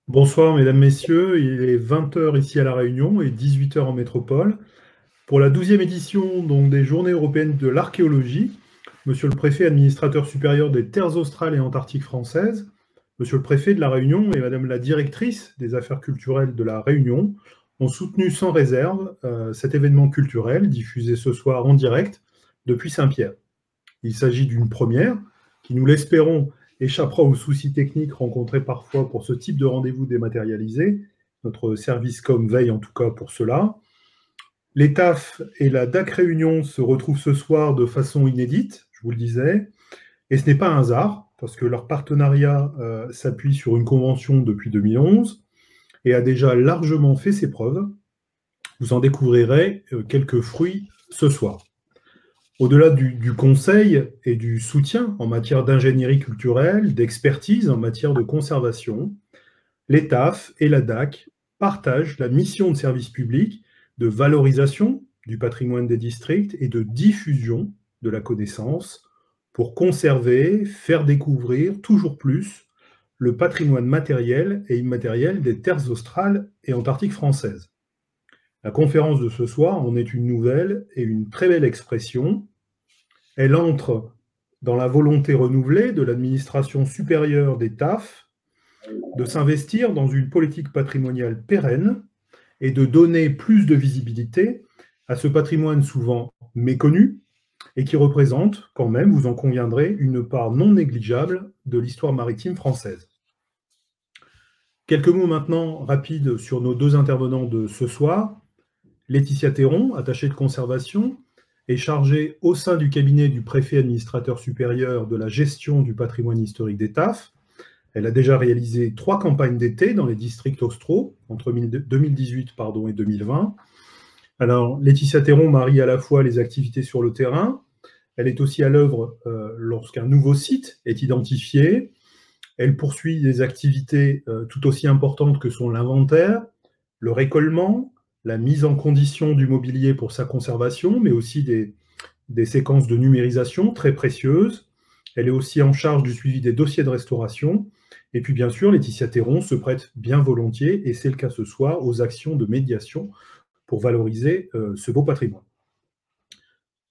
Bonsoir mesdames, messieurs, il est 20 heures ici à La Réunion et 18 heures en métropole. Pour la 12e édition donc, des Journées européennes de l'archéologie, Monsieur le préfet administrateur supérieur des terres australes et antarctiques françaises, Monsieur le préfet de La Réunion et Madame la directrice des affaires culturelles de La Réunion ont soutenu sans réserve cet événement culturel diffusé ce soir en direct depuis Saint-Pierre. Il s'agit d'une première qui, nous l'espérons, échappera aux soucis techniques rencontrés parfois pour ce type de rendez-vous dématérialisé. Notre service com veille en tout cas pour cela. Les TAF et la DAC Réunion se retrouvent ce soir de façon inédite, je vous le disais, et ce n'est pas un hasard, parce que leur partenariat s'appuie sur une convention depuis 2011 et a déjà largement fait ses preuves. Vous en découvrirez quelques fruits ce soir. Au-delà du conseil et du soutien en matière d'ingénierie culturelle, d'expertise en matière de conservation, l'ETAF et la DAC partagent la mission de service public de valorisation du patrimoine des districts et de diffusion de la connaissance pour conserver, faire découvrir toujours plus le patrimoine matériel et immatériel des terres australes et antarctiques françaises. La conférence de ce soir en est une nouvelle et une très belle expression. Elle entre dans la volonté renouvelée de l'administration supérieure des TAF de s'investir dans une politique patrimoniale pérenne et de donner plus de visibilité à ce patrimoine souvent méconnu et qui représente quand même, vous en conviendrez, une part non négligeable de l'histoire maritime française. Quelques mots maintenant rapides sur nos deux intervenants de ce soir. Laetitia Théron, attachée de conservation, est chargée au sein du cabinet du préfet administrateur supérieur de la gestion du patrimoine historique des TAF. Elle a déjà réalisé 3 campagnes d'été dans les districts austraux entre 2018 et 2020. Alors, Laetitia Théron marie à la fois les activités sur le terrain, elle est aussi à l'œuvre lorsqu'un nouveau site est identifié. Elle poursuit des activités tout aussi importantes que sont l'inventaire, le récollement, la mise en condition du mobilier pour sa conservation, mais aussi des séquences de numérisation très précieuses. Elle est aussi en charge du suivi des dossiers de restauration. Et puis bien sûr, Laetitia Théron se prête bien volontiers, et c'est le cas ce soir, aux actions de médiation pour valoriser ce beau patrimoine.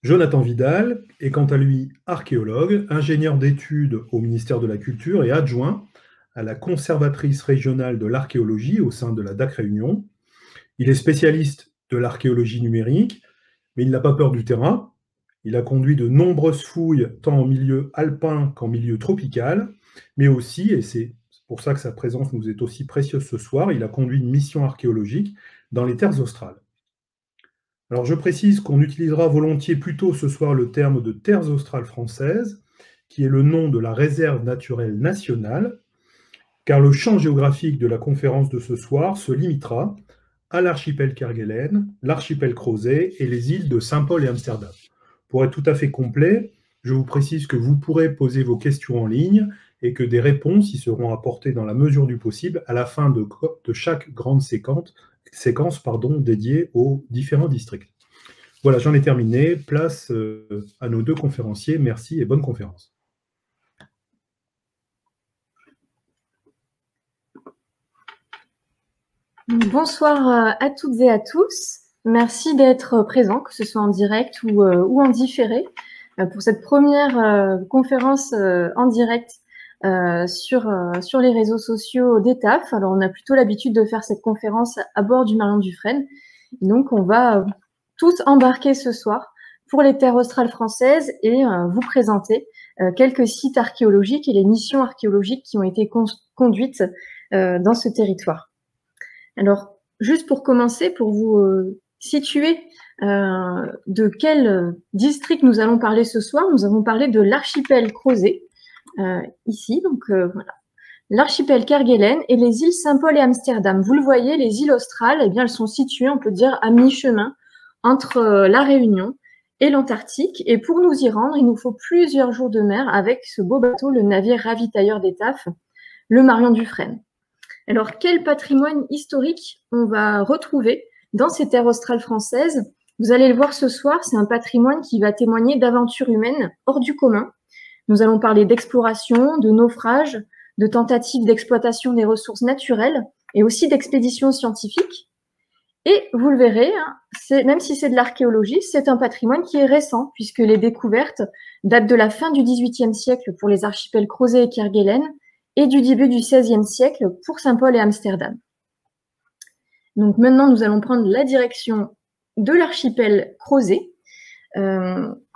Jonathan Vidal est quant à lui archéologue, ingénieur d'études au ministère de la Culture et adjoint à la conservatrice régionale de l'archéologie au sein de la DAC Réunion. Il est spécialiste de l'archéologie numérique, mais il n'a pas peur du terrain. Il a conduit de nombreuses fouilles, tant en milieu alpin qu'en milieu tropical, mais aussi, et c'est pour ça que sa présence nous est aussi précieuse ce soir, il a conduit une mission archéologique dans les terres australes. Alors je précise qu'on utilisera volontiers plutôt ce soir le terme de terres australes françaises, qui est le nom de la réserve naturelle nationale, car le champ géographique de la conférence de ce soir se limitera à l'archipel Kerguelen, l'archipel Crozet et les îles de Saint-Paul et Amsterdam. Pour être tout à fait complet, je vous précise que vous pourrez poser vos questions en ligne et que des réponses y seront apportées dans la mesure du possible à la fin de chaque grande séquence dédiée aux différents districts. Voilà, j'en ai terminé. Place à nos deux conférenciers. Merci et bonne conférence. Bonsoir à toutes et à tous. Merci d'être présents, que ce soit en direct ou en différé, pour cette première conférence en direct sur les réseaux sociaux d'ETAF. Alors, on a plutôt l'habitude de faire cette conférence à bord du Marion Dufresne. Donc, on va tous embarquer ce soir pour les terres australes françaises et vous présenter quelques sites archéologiques et les missions archéologiques qui ont été conduites dans ce territoire. Alors, juste pour commencer, pour vous situer de quel district nous allons parler ce soir, nous allons parler de l'archipel Crozet, ici, donc voilà. L'archipel Kerguelen et les îles Saint-Paul et Amsterdam. Vous le voyez, les îles australes, eh bien, elles sont situées, on peut dire, à mi-chemin entre la Réunion et l'Antarctique. Et pour nous y rendre, il nous faut plusieurs jours de mer avec ce beau bateau, le navire ravitailleur d'Étaphe, le Marion Dufresne. Alors, quel patrimoine historique on va retrouver dans ces terres australes françaises? Vous allez le voir ce soir, c'est un patrimoine qui va témoigner d'aventures humaines hors du commun. Nous allons parler d'exploration, de naufrage, de tentatives d'exploitation des ressources naturelles et aussi d'expéditions scientifiques. Et vous le verrez, hein, même si c'est de l'archéologie, c'est un patrimoine qui est récent, puisque les découvertes datent de la fin du XVIIIe siècle pour les archipels Crozet et Kerguelen et du début du XVIe siècle pour Saint-Paul et Amsterdam. Donc maintenant, nous allons prendre la direction de l'archipel Crozet.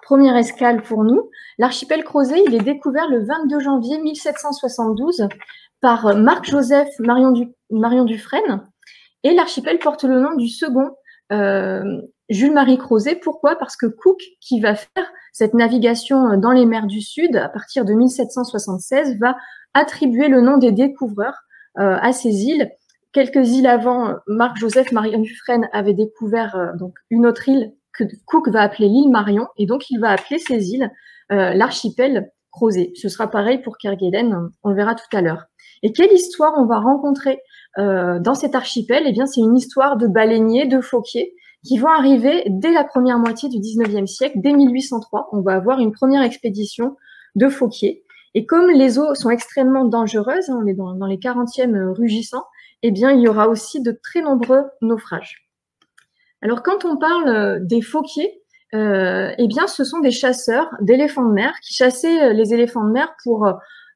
Première escale pour nous. L'archipel Crozet, il est découvert le 22 janvier 1772 par Marc-Joseph Marion Dufresne. Et l'archipel porte le nom du second, Jules-Marie Crozet. Pourquoi? Parce que Cook, qui va faire cette navigation dans les mers du Sud à partir de 1776, va attribuer le nom des découvreurs à ces îles. Quelques îles avant, Marc-Joseph Marion Dufresne avait découvert donc une autre île que Cook va appeler l'île Marion, et donc il va appeler ces îles l'archipel Crozet. Ce sera pareil pour Kerguelen, on le verra tout à l'heure. Et quelle histoire on va rencontrer dans cet archipel? Eh bien, c'est une histoire de baleiniers, de phoquiers, qui vont arriver dès la première moitié du 19e siècle, dès 1803. On va avoir une première expédition de phoquiers. Et comme les eaux sont extrêmement dangereuses, hein, on est dans les 40e rugissants, eh bien, il y aura aussi de très nombreux naufrages. Alors, quand on parle des phoquiers, eh bien, ce sont des chasseurs d'éléphants de mer qui chassaient les éléphants de mer pour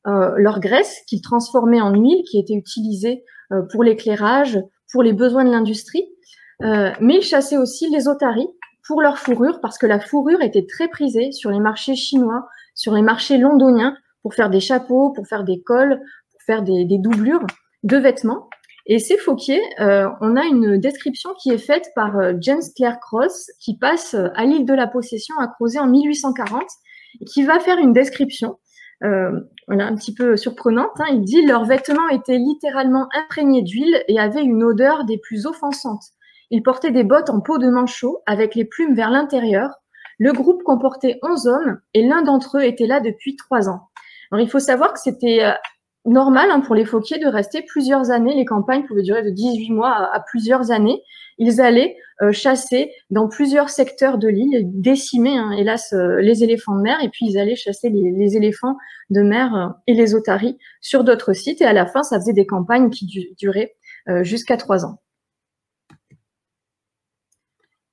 leur graisse qu'ils transformaient en huile qui était utilisée pour l'éclairage, pour les besoins de l'industrie. Mais ils chassaient aussi les otaries pour leur fourrure parce que la fourrure était très prisée sur les marchés chinois, sur les marchés londoniens pour faire des chapeaux, pour faire des cols, pour faire des doublures de vêtements. Et ces phoquiers, on a une description qui est faite par James Clare Cross, qui passe à l'île de la Possession à Crozet en 1840, et qui va faire une description voilà, un petit peu surprenante. Hein. Il dit « Leurs vêtements étaient littéralement imprégnés d'huile et avaient une odeur des plus offensantes. Ils portaient des bottes en peau de manchot avec les plumes vers l'intérieur. Le groupe comportait 11 hommes et l'un d'entre eux était là depuis 3 ans. » Alors, il faut savoir que c'était normal hein, pour les phoquiers de rester plusieurs années. Les campagnes pouvaient durer de 18 mois à plusieurs années. Ils allaient chasser dans plusieurs secteurs de l'île, décimer, hein, hélas, les éléphants de mer, et puis ils allaient chasser les éléphants de mer et les otaries sur d'autres sites. Et à la fin, ça faisait des campagnes qui duraient jusqu'à 3 ans.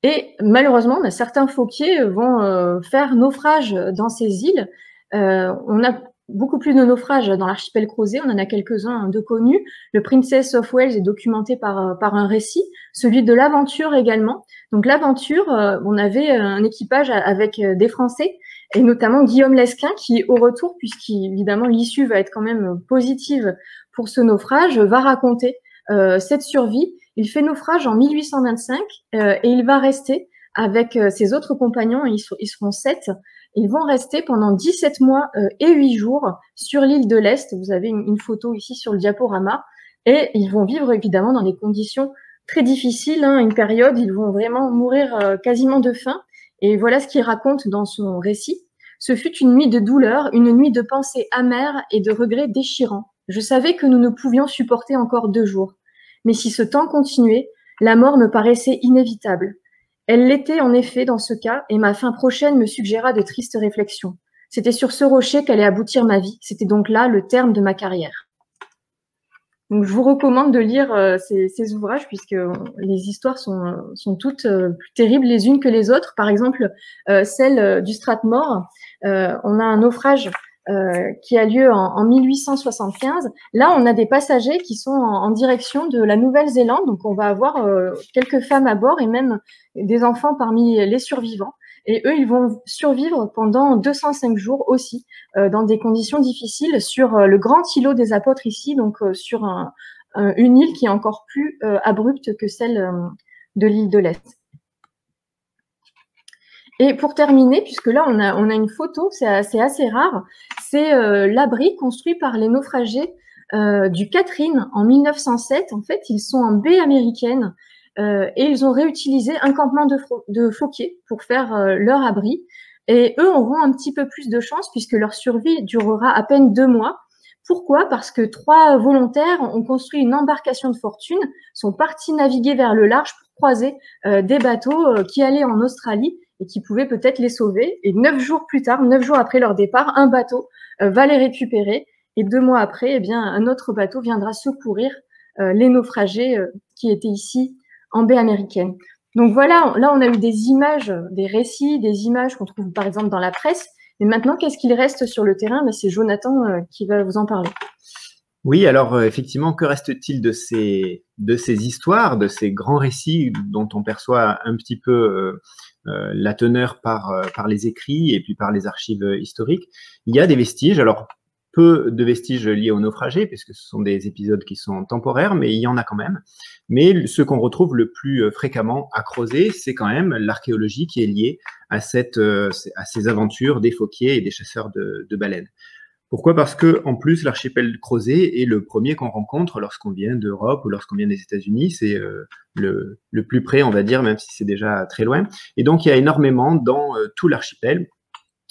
Et malheureusement, certains phoquiers vont faire naufrage dans ces îles. On a beaucoup plus de naufrages dans l'archipel Crozet, on en a quelques-uns de connus. Le Princess of Wales est documenté par un récit, celui de l'Aventure également. Donc l'Aventure, on avait un équipage avec des Français, et notamment Guillaume Lesquin, qui au retour, puisqu'évidemment l'issue va être quand même positive pour ce naufrage, va raconter cette survie. Il fait naufrage en 1825 et il va rester avec ses autres compagnons, ils seront 7. Ils vont rester pendant 17 mois et 8 jours sur l'île de l'Est. Vous avez une photo ici sur le diaporama. Et ils vont vivre évidemment dans des conditions très difficiles. Hein, une période, ils vont vraiment mourir quasiment de faim. Et voilà ce qu'il raconte dans son récit. Ce fut une nuit de douleur, une nuit de pensées amères et de regrets déchirants. Je savais que nous ne pouvions supporter encore 2 jours. Mais si ce temps continuait, la mort me paraissait inévitable. Elle l'était en effet dans ce cas, et ma fin prochaine me suggéra de tristes réflexions. C'était sur ce rocher qu'allait aboutir ma vie. C'était donc là le terme de ma carrière. Donc, je vous recommande de lire ces ouvrages puisque les histoires sont toutes plus terribles les unes que les autres. Par exemple, celle du Strathmore, on a un naufrage qui a lieu en 1875. Là, on a des passagers qui sont en direction de la Nouvelle-Zélande. Donc, on va avoir quelques femmes à bord et même des enfants parmi les survivants. Et eux, ils vont survivre pendant 205 jours aussi, dans des conditions difficiles, sur le grand îlot des Apôtres ici, donc sur une île qui est encore plus abrupte que celle de l'île de l'Est. Et pour terminer, puisque là, on a une photo, c'est assez rare, c'est l'abri construit par les naufragés du Catherine en 1907. En fait, ils sont en baie américaine et ils ont réutilisé un campement de phoquiers pour faire leur abri. Et eux auront un petit peu plus de chance puisque leur survie durera à peine 2 mois. Pourquoi? Parce que 3 volontaires ont construit une embarcation de fortune, sont partis naviguer vers le large pour croiser des bateaux qui allaient en Australie et qui pouvaient peut-être les sauver. Et 9 jours plus tard, 9 jours après leur départ, un bateau va les récupérer Et 2 mois après, eh bien, un autre bateau viendra secourir les naufragés qui étaient ici en baie américaine. Donc voilà, là, on a eu des images, des récits, des images qu'on trouve par exemple dans la presse. Mais maintenant, qu'est-ce qu'il reste sur le terrain? C'est Jonathan qui va vous en parler. Oui, alors effectivement, que reste-t-il de ces histoires, de ces grands récits dont on perçoit un petit peu la teneur par les écrits et puis par les archives historiques? Il y a des vestiges, alors peu de vestiges liés aux naufragés, puisque ce sont des épisodes qui sont temporaires, mais il y en a quand même. Mais ce qu'on retrouve le plus fréquemment à Crozet, c'est quand même l'archéologie qui est liée à ces aventures des phoquiers et des chasseurs de baleines. Pourquoi? Parce que, en plus, l'archipel Crozet est le premier qu'on rencontre lorsqu'on vient d'Europe ou lorsqu'on vient des États-Unis. C'est le plus près, on va dire, même si c'est déjà très loin. Et donc, il y a énormément dans tout l'archipel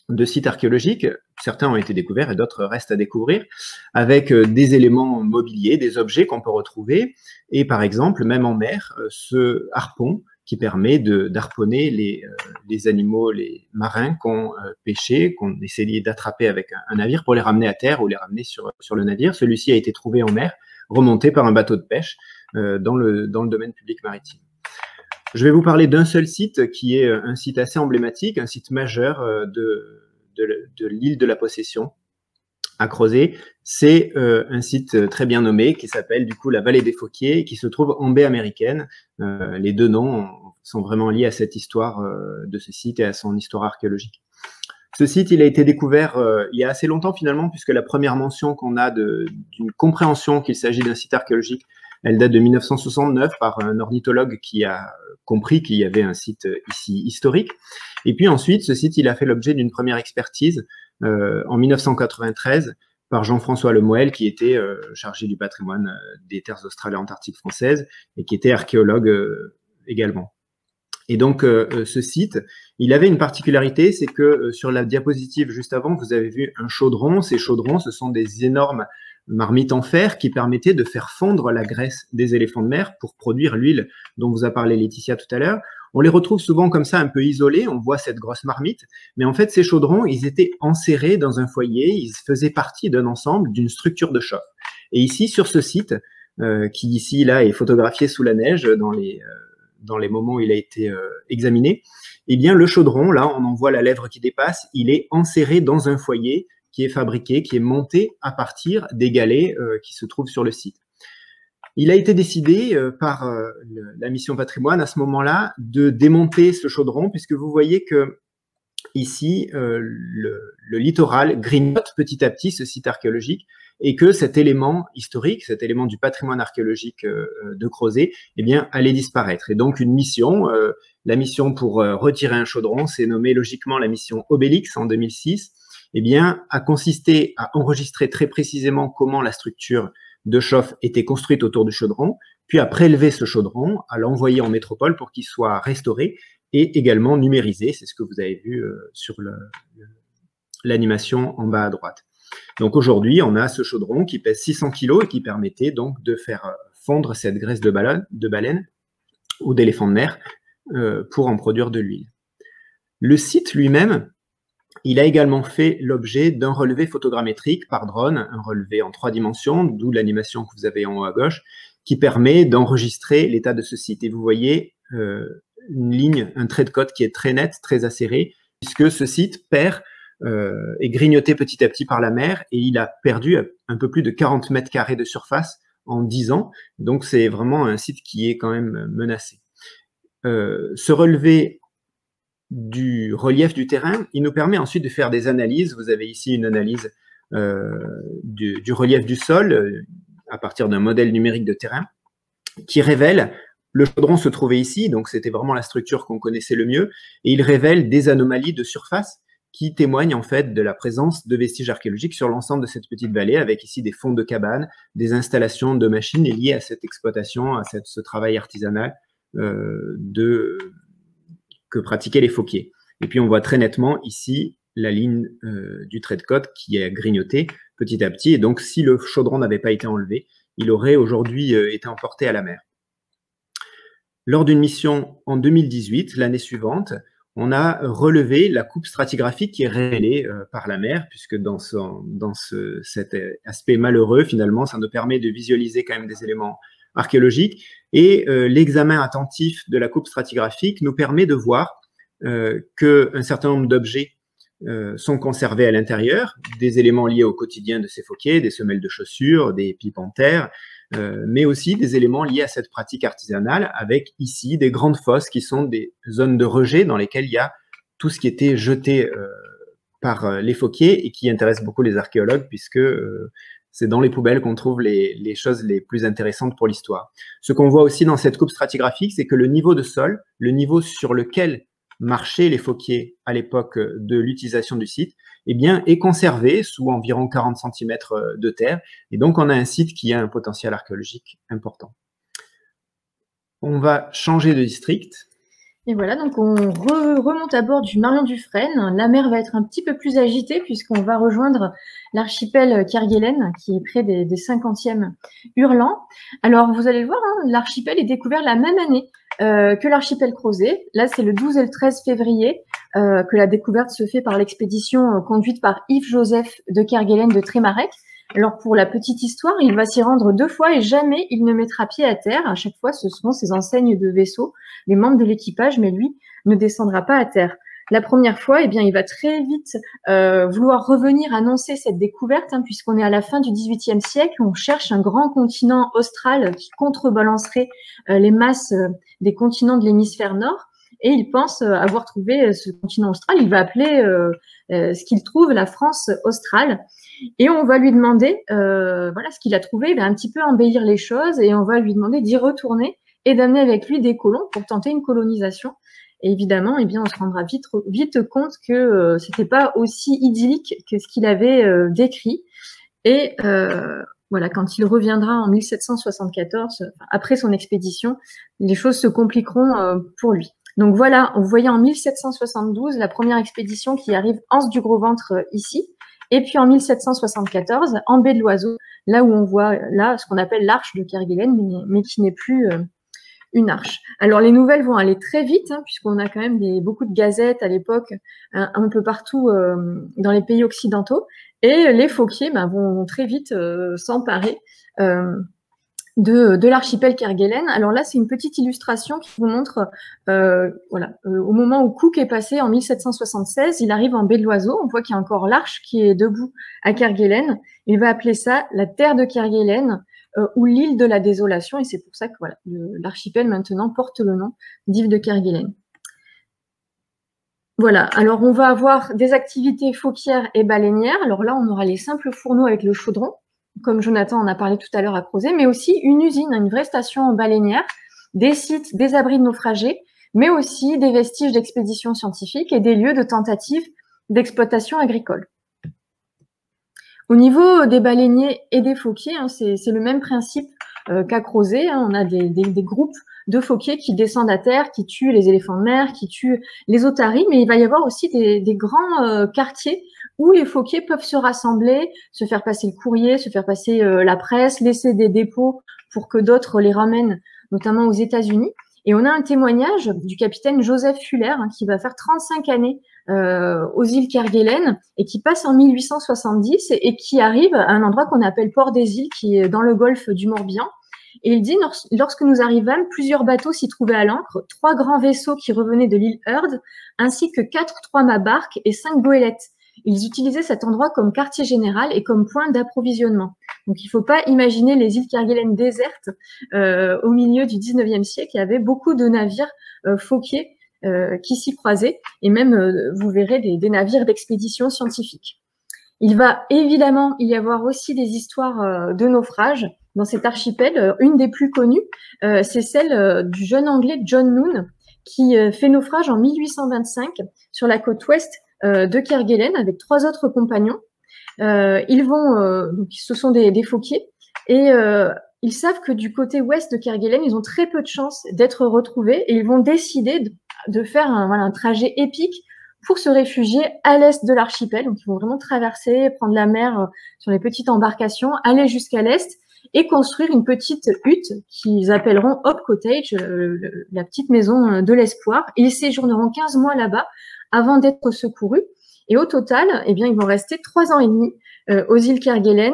de sites archéologiques. Certains ont été découverts et d'autres restent à découvrir, avec des éléments mobiliers, des objets qu'on peut retrouver. Et par exemple, même en mer, ce harpon qui permet d'harponner les animaux, les marins qu'on pêchait, qu'on essayait d'attraper avec un navire pour les ramener à terre ou les ramener sur le navire. Celui-ci a été trouvé en mer, remonté par un bateau de pêche dans le domaine public maritime. Je vais vous parler d'un seul site qui est un site assez emblématique, un site majeur de l'île de la Possession à Crozet. C'est un site très bien nommé qui s'appelle du coup la Vallée des Phoquiers et qui se trouve en baie américaine. Les deux noms sont vraiment liés à cette histoire de ce site et à son histoire archéologique. Ce site, il a été découvert il y a assez longtemps finalement, puisque la première mention qu'on a d'une compréhension qu'il s'agit d'un site archéologique, elle date de 1969 par un ornithologue qui a compris qu'il y avait un site ici historique. Et puis ensuite, ce site, il a fait l'objet d'une première expertise en 1993 par Jean-François Lemoel, qui était chargé du patrimoine des terres australes et antarctiques françaises et qui était archéologue également. Et donc, ce site, il avait une particularité, c'est que sur la diapositive juste avant, vous avez vu un chaudron. Ces chaudrons, ce sont des énormes marmites en fer qui permettaient de faire fondre la graisse des éléphants de mer pour produire l'huile dont vous a parlé Laetitia tout à l'heure. On les retrouve souvent comme ça, un peu isolés. On voit cette grosse marmite. Mais en fait, ces chaudrons, ils étaient enserrés dans un foyer. Ils faisaient partie d'un ensemble, d'une structure de chauffe. Et ici, sur ce site, qui ici, là, est photographié sous la neige dans les moments où il a été examiné, eh bien, le chaudron, là, on en voit la lèvre qui dépasse, il est enserré dans un foyer qui est fabriqué, qui est monté à partir des galets qui se trouvent sur le site. Il a été décidé par la mission patrimoine à ce moment-là de démonter ce chaudron, puisque vous voyez que ici, le littoral grignote petit à petit ce site archéologique et que cet élément historique, cet élément du patrimoine archéologique de Crozet, eh bien, allait disparaître. Et donc, une mission, la mission pour retirer un chaudron, c'est nommé logiquement la mission Obélix en 2006, eh bien, a consisté à enregistrer très précisément comment la structure de chauffe était construite autour du chaudron, puis à prélever ce chaudron, à l'envoyer en métropole pour qu'il soit restauré et également numérisé. C'est ce que vous avez vu sur l'animation en bas à droite. Donc aujourd'hui, on a ce chaudron qui pèse 600 kg et qui permettait donc de faire fondre cette graisse de baleine ou d'éléphant de mer pour en produire de l'huile. Le site lui-même, il a également fait l'objet d'un relevé photogrammétrique par drone, un relevé en 3 dimensions, d'où l'animation que vous avez en haut à gauche, qui permet d'enregistrer l'état de ce site. Et vous voyez une ligne, un trait de côte qui est très net, très acéré, puisque ce site est grignoté petit à petit par la mer et il a perdu un peu plus de 40 mètres carrés de surface en 10 ans. Donc, c'est vraiment un site qui est quand même menacé. Ce relevé du relief du terrain, il nous permet ensuite de faire des analyses. Vous avez ici une analyse du relief du sol à partir d'un modèle numérique de terrain qui révèle, le chaudron se trouvait ici, donc c'était vraiment la structure qu'on connaissait le mieux, et il révèle des anomalies de surface qui témoignent en fait de la présence de vestiges archéologiques sur l'ensemble de cette petite vallée, avec ici des fonds de cabanes, des installations de machines liées à cette exploitation, à ce travail artisanal que pratiquaient les phoquiers. Et puis on voit très nettement ici la ligne du trait de côte qui est grignotée petit à petit. Et donc si le chaudron n'avait pas été enlevé, il aurait aujourd'hui été emporté à la mer. Lors d'une mission en 2018, l'année suivante, on a relevé la coupe stratigraphique qui est révélée par la mer, puisque dans cet aspect malheureux, finalement, ça nous permet de visualiser quand même des éléments archéologiques. Et l'examen attentif de la coupe stratigraphique nous permet de voir qu'un certain nombre d'objets sont conservés à l'intérieur, des éléments liés au quotidien de ces phoquiers, des semelles de chaussures, des pipes en terre, mais aussi des éléments liés à cette pratique artisanale, avec ici des grandes fosses qui sont des zones de rejet dans lesquelles il y a tout ce qui était jeté par les phoquiers et qui intéresse beaucoup les archéologues, puisque c'est dans les poubelles qu'on trouve les choses les plus intéressantes pour l'histoire. Ce qu'on voit aussi dans cette coupe stratigraphique, c'est que le niveau de sol, le niveau sur lequel marchaient les phoquiers à l'époque de l'utilisation du site, eh bien, est conservé sous environ 40 cm de terre. Et donc, on a un site qui a un potentiel archéologique important. On va changer de district. Et voilà, donc on remonte à bord du Marion Dufresne. La mer va être un petit peu plus agitée puisqu'on va rejoindre l'archipel Kerguelen qui est près des 50e hurlants. Alors, vous allez le voir, hein, l'archipel est découvert la même année que l'archipel Crozet. Là, c'est le 12 et le 13 février que la découverte se fait par l'expédition conduite par Yves-Joseph de Kerguelen de Trémarec. Alors, pour la petite histoire, il va s'y rendre 2 fois et jamais il ne mettra pied à terre. À chaque fois, ce seront ses enseignes de vaisseau, les membres de l'équipage, mais lui ne descendra pas à terre. La première fois, eh bien, il va très vite vouloir revenir annoncer cette découverte, hein, puisqu'on est à la fin du XVIIIe siècle, on cherche un grand continent austral qui contrebalancerait les masses des continents de l'hémisphère nord. Et il pense avoir trouvé ce continent austral. Il va appeler ce qu'il trouve la France australe. Et on va lui demander, voilà, ce qu'il a trouvé, il va un petit peu embellir les choses et on va lui demander d'y retourner et d'amener avec lui des colons pour tenter une colonisation. Et évidemment, eh bien, on se rendra vite compte que c'était pas aussi idyllique que ce qu'il avait décrit. Et voilà, quand il reviendra en 1774, après son expédition, les choses se compliqueront pour lui. Donc voilà, vous voyez en 1772 la première expédition qui arrive Anse du Gros Ventre ici. Et puis en 1774, en baie de l'Oiseau, là où on voit là ce qu'on appelle l'arche de Kerguelen, mais qui n'est plus une arche. Alors les nouvelles vont aller très vite, hein, puisqu'on a quand même beaucoup de gazettes à l'époque, un peu partout dans les pays occidentaux, et les phoquiers vont très vite s'emparer de l'archipel Kerguelen. Alors là, c'est une petite illustration qui vous montre, voilà, au moment où Cook est passé en 1776, il arrive en baie de l'Oiseau. On voit qu'il y a encore l'arche qui est debout à Kerguelen. Il va appeler ça la terre de Kerguelen ou l'île de la désolation. Et c'est pour ça que voilà, l'archipel maintenant porte le nom d'île de Kerguelen. Voilà, alors on va avoir des activités phoquières et baleinières. Alors là, on aura les simples fourneaux avec le chaudron, comme Jonathan en a parlé tout à l'heure à Crozet, mais aussi une usine, une vraie station baleinière, des sites, des abris de naufragés, mais aussi des vestiges d'expéditions scientifiques et des lieux de tentatives d'exploitation agricole. Au niveau des baleiniers et des phoquiers, hein, c'est le même principe qu'à Crozet. Hein, on a des groupes de phoquiers qui descendent à terre, qui tuent les éléphants de mer, qui tuent les otaries, mais il va y avoir aussi des grands quartiers où les phoquiers peuvent se rassembler, se faire passer le courrier, se faire passer la presse, laisser des dépôts pour que d'autres les ramènent, notamment aux États-Unis. Et on a un témoignage du capitaine Joseph Fuller, hein, qui va faire 35 années aux îles Kerguelen et qui passe en 1870 et qui arrive à un endroit qu'on appelle Port des Îles, qui est dans le golfe du Morbihan. Et il dit, lorsque nous arrivâmes, plusieurs bateaux s'y trouvaient à l'ancre, 3 grands vaisseaux qui revenaient de l'île Heard, ainsi que 4 3-mâts barques et 5 goélettes. Ils utilisaient cet endroit comme quartier général et comme point d'approvisionnement. Donc, il ne faut pas imaginer les îles Kerguelen désertes au milieu du 19e siècle. Il y avait beaucoup de navires phoquiers qui s'y croisaient et même, vous verrez, des navires d'expédition scientifique. Il va évidemment y avoir aussi des histoires de naufrage dans cet archipel. Une des plus connues, c'est celle du jeune Anglais John Noon qui fait naufrage en 1825 sur la côte ouest de Kerguelen avec 3 autres compagnons. Donc ce sont des phoquiers et ils savent que du côté ouest de Kerguelen, ils ont très peu de chances d'être retrouvés et ils vont décider de faire un trajet épique pour se réfugier à l'est de l'archipel. Donc ils vont vraiment traverser, prendre la mer sur les petites embarcations, aller jusqu'à l'est et construire une petite hutte qu'ils appelleront Hope Cottage, la petite maison de l'espoir. Ils séjourneront 15 mois là-bas avant d'être secourus. Et au total, eh bien, ils vont rester 3 ans et demi aux îles Kerguelen.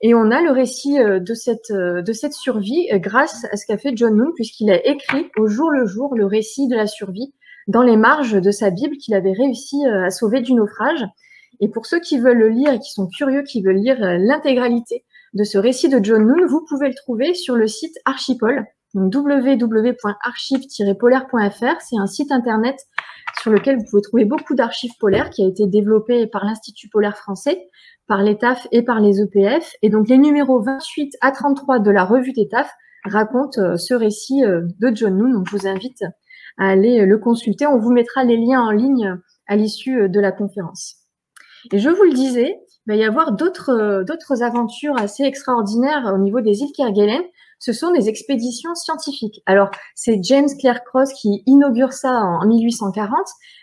Et on a le récit de cette survie grâce à ce qu'a fait John Noon, puisqu'il a écrit au jour le jour le récit de la survie dans les marges de sa Bible qu'il avait réussi à sauver du naufrage. Et pour ceux qui veulent le lire et qui sont curieux, qui veulent lire l'intégralité de ce récit de John Noon, vous pouvez le trouver sur le site Archipol, donc www.archive-polaire.fr. C'est un site internet sur lequel vous pouvez trouver beaucoup d'archives polaires qui a été développé par l'Institut polaire français, par l'ETAF et par les EPF. Et donc, les numéros 28 à 33 de la revue d'ETAF racontent ce récit de John Noon. Donc, je vous invite à aller le consulter. On vous mettra les liens en ligne à l'issue de la conférence. Et je vous le disais, il va y avoir d'autres aventures assez extraordinaires au niveau des îles Kerguelen. Ce sont des expéditions scientifiques. Alors, c'est James Clerk Ross qui inaugure ça en 1840,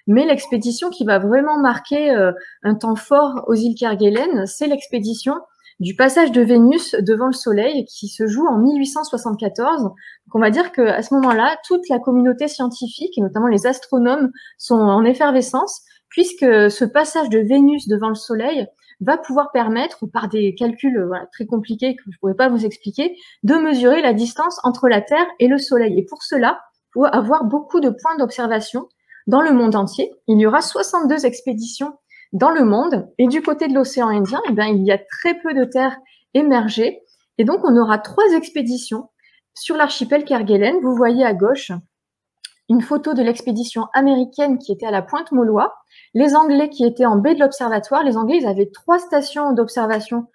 mais l'expédition qui va vraiment marquer un temps fort aux îles Kerguelen, c'est l'expédition du passage de Vénus devant le Soleil qui se joue en 1874. Donc, on va dire qu'à ce moment-là, toute la communauté scientifique, et notamment les astronomes, sont en effervescence, puisque ce passage de Vénus devant le Soleil va pouvoir permettre, par des calculs très compliqués que je ne pourrais pas vous expliquer, de mesurer la distance entre la Terre et le Soleil. Et pour cela, il faut avoir beaucoup de points d'observation dans le monde entier. Il y aura 62 expéditions dans le monde. Et du côté de l'océan Indien, eh bien, il y a très peu de terres émergées. Et donc, on aura 3 expéditions sur l'archipel Kerguelen. Vous voyez à gauche une photo de l'expédition américaine qui était à la Pointe Maulois, les Anglais qui étaient en baie de l'Observatoire. Les Anglais, ils avaient 3 stations d'observation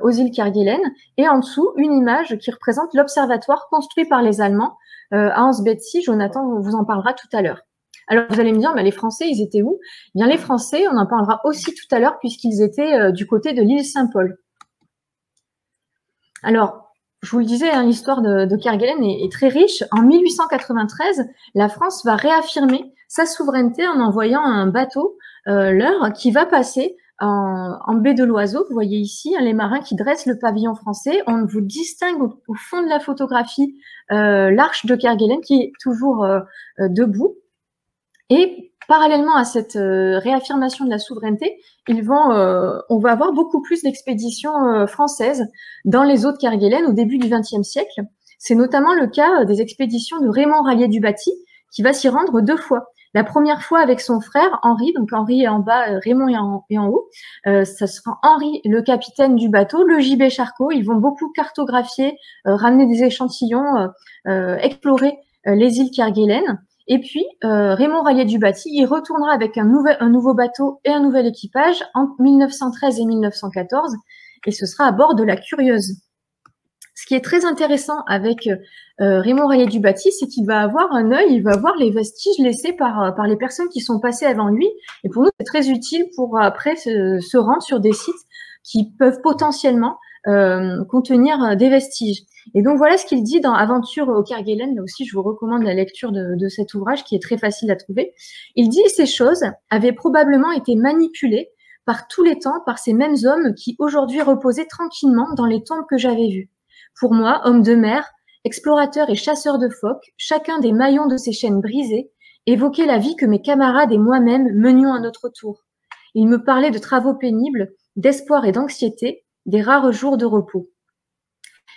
aux îles Kerguelen, et en dessous, une image qui représente l'observatoire construit par les Allemands à Ansbetsy. Jonathan vous en parlera tout à l'heure. Alors, vous allez me dire, mais les Français, ils étaient où? Eh bien, les Français, on en parlera aussi tout à l'heure, puisqu'ils étaient du côté de l'île Saint-Paul. Alors, je vous le disais, hein, l'histoire de Kerguelen est très riche. En 1893, la France va réaffirmer sa souveraineté en envoyant un bateau, l'Eure, qui va passer en baie de l'Oiseau. Vous voyez ici hein, les marins qui dressent le pavillon français. On vous distingue au fond de la photographie l'arche de Kerguelen qui est toujours debout. Et parallèlement à cette réaffirmation de la souveraineté, on va avoir beaucoup plus d'expéditions françaises dans les eaux de Kerguelen au début du XXe siècle. C'est notamment le cas des expéditions de Raymond Rallier du Baty, qui va s'y rendre 2 fois. La première fois avec son frère Henri, donc Henri est en bas, Raymond est en haut. Ça sera Henri, le capitaine du bateau, le JB Charcot. Ils vont beaucoup cartographier, ramener des échantillons, explorer les îles Kerguelen. Et puis, Raymond Rallier du Baty, il retournera avec un nouveau bateau et un nouvel équipage entre 1913 et 1914, et ce sera à bord de la Curieuse. Ce qui est très intéressant avec Raymond Rallier du Baty, c'est qu'il va avoir un œil, il va voir les vestiges laissés par les personnes qui sont passées avant lui. Et pour nous, c'est très utile pour après se rendre sur des sites qui peuvent potentiellement contenir des vestiges. Et donc, voilà ce qu'il dit dans Aventure au Kerguelen. Là aussi, je vous recommande la lecture de cet ouvrage qui est très facile à trouver. Il dit « Ces choses avaient probablement été manipulées par tous les temps par ces mêmes hommes qui aujourd'hui reposaient tranquillement dans les tombes que j'avais vues. Pour moi, homme de mer, explorateur et chasseur de phoques, chacun des maillons de ces chaînes brisées, évoquait la vie que mes camarades et moi-même menions à notre tour. Il me parlait de travaux pénibles, d'espoir et d'anxiété, des rares jours de repos. »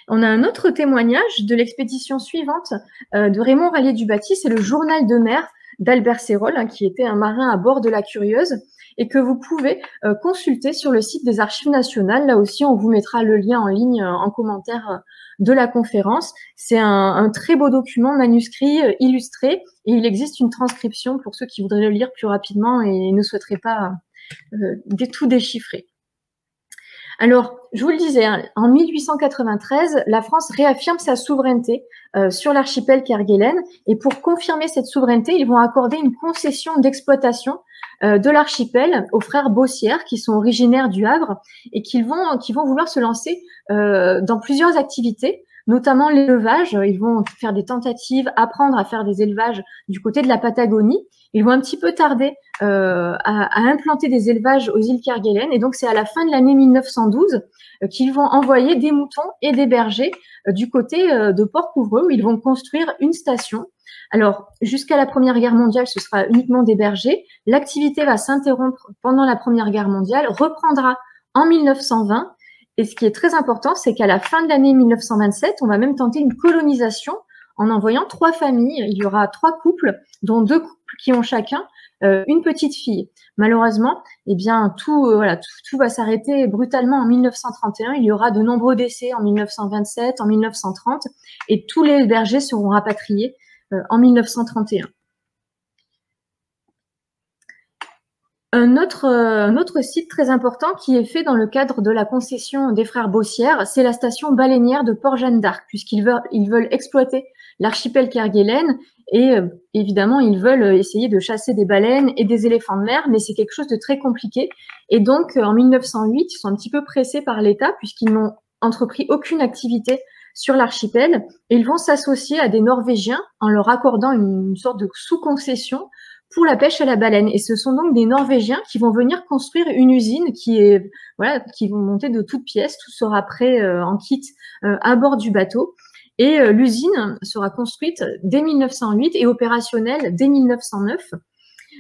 On a un autre témoignage de l'expédition suivante de Raymond Rallier du Baty, c'est le journal de mer d'Albert Sérol, hein, qui était un marin à bord de la Curieuse, et que vous pouvez consulter sur le site des Archives nationales. Là aussi, on vous mettra le lien en ligne en commentaire de la conférence. C'est un très beau document manuscrit, illustré, et il existe une transcription pour ceux qui voudraient le lire plus rapidement et ne souhaiteraient pas tout déchiffrer. Alors, je vous le disais, hein, en 1893, la France réaffirme sa souveraineté sur l'archipel Kerguelen, et pour confirmer cette souveraineté, ils vont accorder une concession d'exploitation de l'archipel aux frères Bossière, qui sont originaires du Havre, et qui vont vouloir se lancer dans plusieurs activités. notamment l'élevage. Ils vont faire des tentatives, apprendre à faire des élevages du côté de la Patagonie. Ils vont un petit peu tarder à implanter des élevages aux îles Kerguelen. Et donc, c'est à la fin de l'année 1912 qu'ils vont envoyer des moutons et des bergers du côté de Port-Couvreux, où ils vont construire une station. Alors, jusqu'à la Première Guerre mondiale, ce sera uniquement des bergers. L'activité va s'interrompre pendant la Première Guerre mondiale, reprendra en 1920. Et ce qui est très important, c'est qu'à la fin de l'année 1927, on va même tenter une colonisation en envoyant 3 familles. Il y aura 3 couples, dont 2 couples qui ont chacun une petite fille. Malheureusement, eh bien, tout va s'arrêter brutalement en 1931. Il y aura de nombreux décès en 1927, en 1930, et tous les bergers seront rapatriés en 1931. Un autre site très important qui est fait dans le cadre de la concession des frères Bossière, c'est la station baleinière de Port-Jeanne d'Arc, puisqu'ils veulent exploiter l'archipel Kerguelen et évidemment, ils veulent essayer de chasser des baleines et des éléphants de mer, mais c'est quelque chose de très compliqué. Et donc, en 1908, ils sont un petit peu pressés par l'État puisqu'ils n'ont entrepris aucune activité sur l'archipel et ils vont s'associer à des Norvégiens en leur accordant une sorte de sous-concession pour la pêche à la baleine. Et ce sont donc des Norvégiens qui vont venir construire une usine qui vont monter de toutes pièces. Tout sera prêt en kit à bord du bateau. Et l'usine sera construite dès 1908 et opérationnelle dès 1909.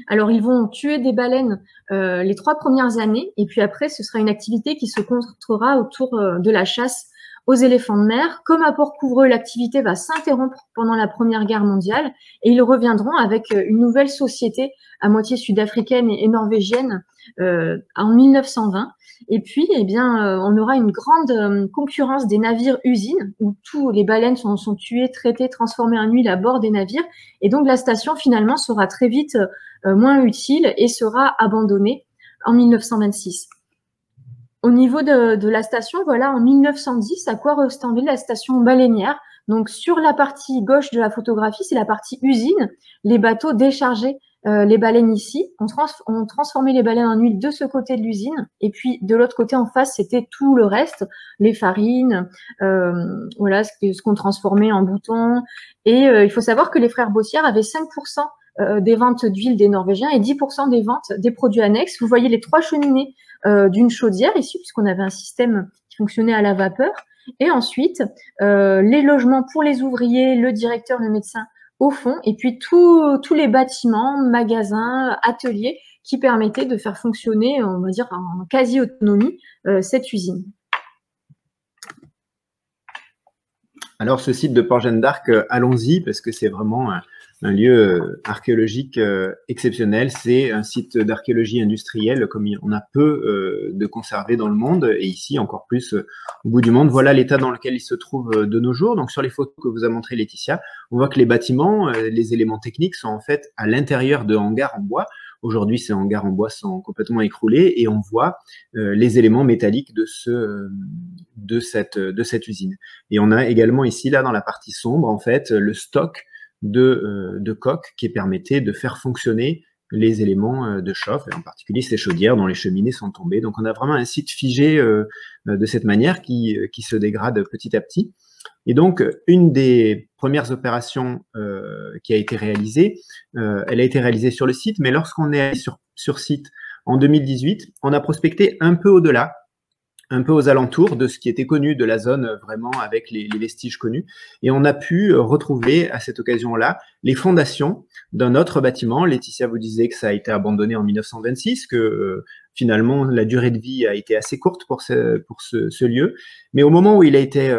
Alors, ils vont tuer des baleines les 3 premières années. Et puis après, ce sera une activité qui se concentrera autour de la chasse aux éléphants de mer. Comme à Port-Couvreux, l'activité va s'interrompre pendant la Première Guerre mondiale et ils reviendront avec une nouvelle société à moitié sud-africaine et norvégienne en 1920. Et puis, eh bien, on aura une grande concurrence des navires-usines où tous les baleines sont tuées, traitées, transformées en huile à bord des navires. Et donc, la station, finalement, sera très vite moins utile et sera abandonnée en 1926. Au niveau de la station, voilà, en 1910, à quoi ressemblait la station baleinière. Donc, sur la partie gauche de la photographie, c'est la partie usine. Les bateaux déchargeaient les baleines ici. On transformait les baleines en huile de ce côté de l'usine. Et puis, de l'autre côté, en face, c'était tout le reste, les farines, voilà, ce qu'on transformait en boutons. Et il faut savoir que les frères Bossière avaient 5% des ventes d'huile des Norvégiens et 10% des ventes des produits annexes. Vous voyez les 3 cheminées d'une chaudière ici, puisqu'on avait un système qui fonctionnait à la vapeur. Et ensuite, les logements pour les ouvriers, le directeur, le médecin au fond, et puis tous les bâtiments, magasins, ateliers qui permettaient de faire fonctionner, on va dire, en quasi-autonomie, cette usine. Alors, ce site de Port-Jeanne d'Arc, allons-y, parce que c'est vraiment un lieu archéologique exceptionnel. C'est un site d'archéologie industrielle, comme on a peu de conservés dans le monde, et ici encore plus au bout du monde. Voilà l'état dans lequel il se trouve de nos jours. Donc sur les photos que vous a montré Laetitia, on voit que les bâtiments, les éléments techniques sont en fait à l'intérieur de hangars en bois. Aujourd'hui, ces hangars en bois sont complètement écroulés et on voit les éléments métalliques de cette usine. Et on a également ici, là, dans la partie sombre, en fait, le stock de coques qui permettait de faire fonctionner les éléments de chauffe, et en particulier ces chaudières dont les cheminées sont tombées. Donc on a vraiment un site figé de cette manière qui se dégrade petit à petit. Et donc une des premières opérations qui a été réalisée, elle a été réalisée sur le site, mais lorsqu'on est allé sur site en 2018, on a prospecté un peu au-delà, un peu aux alentours de ce qui était connu de la zone, vraiment avec les vestiges connus. Et on a pu retrouver à cette occasion-là les fondations d'un autre bâtiment. Laetitia vous disait que ça a été abandonné en 1926, que finalement la durée de vie a été assez courte pour ce lieu. Mais au moment où il a été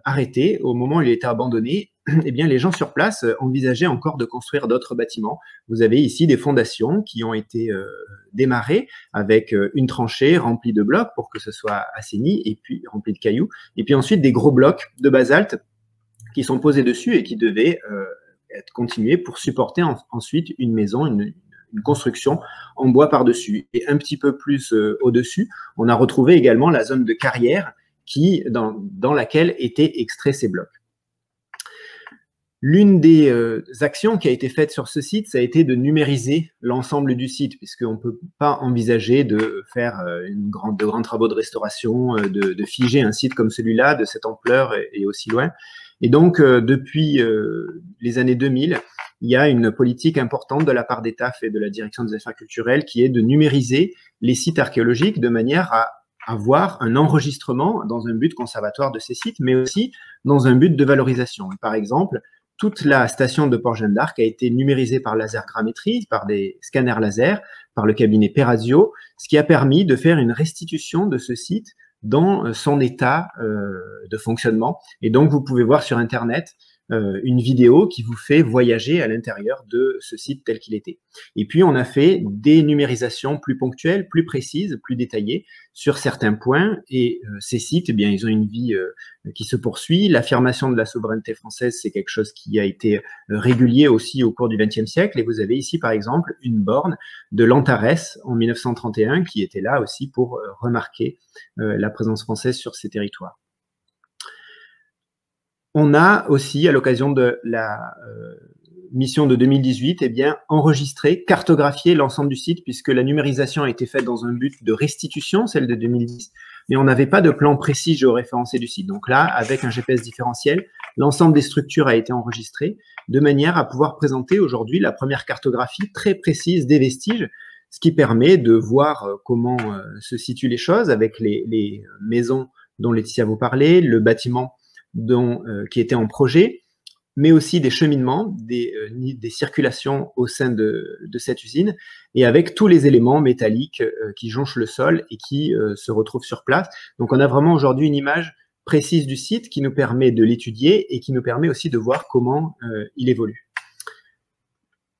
arrêté, au moment où il a été abandonné, eh bien, les gens sur place envisageaient encore de construire d'autres bâtiments. Vous avez ici des fondations qui ont été démarrées avec une tranchée remplie de blocs pour que ce soit assaini et puis rempli de cailloux. Et puis ensuite des gros blocs de basalte qui sont posés dessus et qui devaient être continués pour supporter ensuite une maison, une construction en bois par-dessus. Et un petit peu plus au-dessus, on a retrouvé également la zone de carrière dans laquelle étaient extraits ces blocs. L'une des actions qui a été faite sur ce site, ça a été de numériser l'ensemble du site, puisqu'on ne peut pas envisager de faire de grands travaux de restauration, de figer un site comme celui-là, de cette ampleur et aussi loin. Et donc, depuis les années 2000, il y a une politique importante de la part des TAF et de la Direction des Affaires culturelles qui est de numériser les sites archéologiques de manière à avoir un enregistrement dans un but conservatoire de ces sites, mais aussi dans un but de valorisation. Par exemple, toute la station de Port-Jeanne d'Arc a été numérisée par lasergrammétrie, par des scanners laser, par le cabinet Perazio, ce qui a permis de faire une restitution de ce site dans son état de fonctionnement. Et donc, vous pouvez voir sur Internet une vidéo qui vous fait voyager à l'intérieur de ce site tel qu'il était. Et puis, on a fait des numérisations plus ponctuelles, plus précises, plus détaillées sur certains points. Et ces sites, eh bien, ils ont une vie qui se poursuit. L'affirmation de la souveraineté française, c'est quelque chose qui a été régulier aussi au cours du XXe siècle. Et vous avez ici, par exemple, une borne de l'Antares en 1931 qui était là aussi pour remarquer la présence française sur ces territoires. On a aussi, à l'occasion de la mission de 2018, eh bien, enregistré, cartographié l'ensemble du site, puisque la numérisation a été faite dans un but de restitution, celle de 2010, mais on n'avait pas de plan précis géoréférencé du site. Donc là, avec un GPS différentiel, l'ensemble des structures a été enregistré, de manière à pouvoir présenter aujourd'hui la première cartographie très précise des vestiges, ce qui permet de voir comment se situent les choses avec les maisons dont Laetitia vous parlait, le bâtiment qui était en projet, mais aussi des cheminements, des circulations au sein de cette usine, et avec tous les éléments métalliques qui jonchent le sol et qui se retrouvent sur place. Donc on a vraiment aujourd'hui une image précise du site qui nous permet de l'étudier et qui nous permet aussi de voir comment il évolue.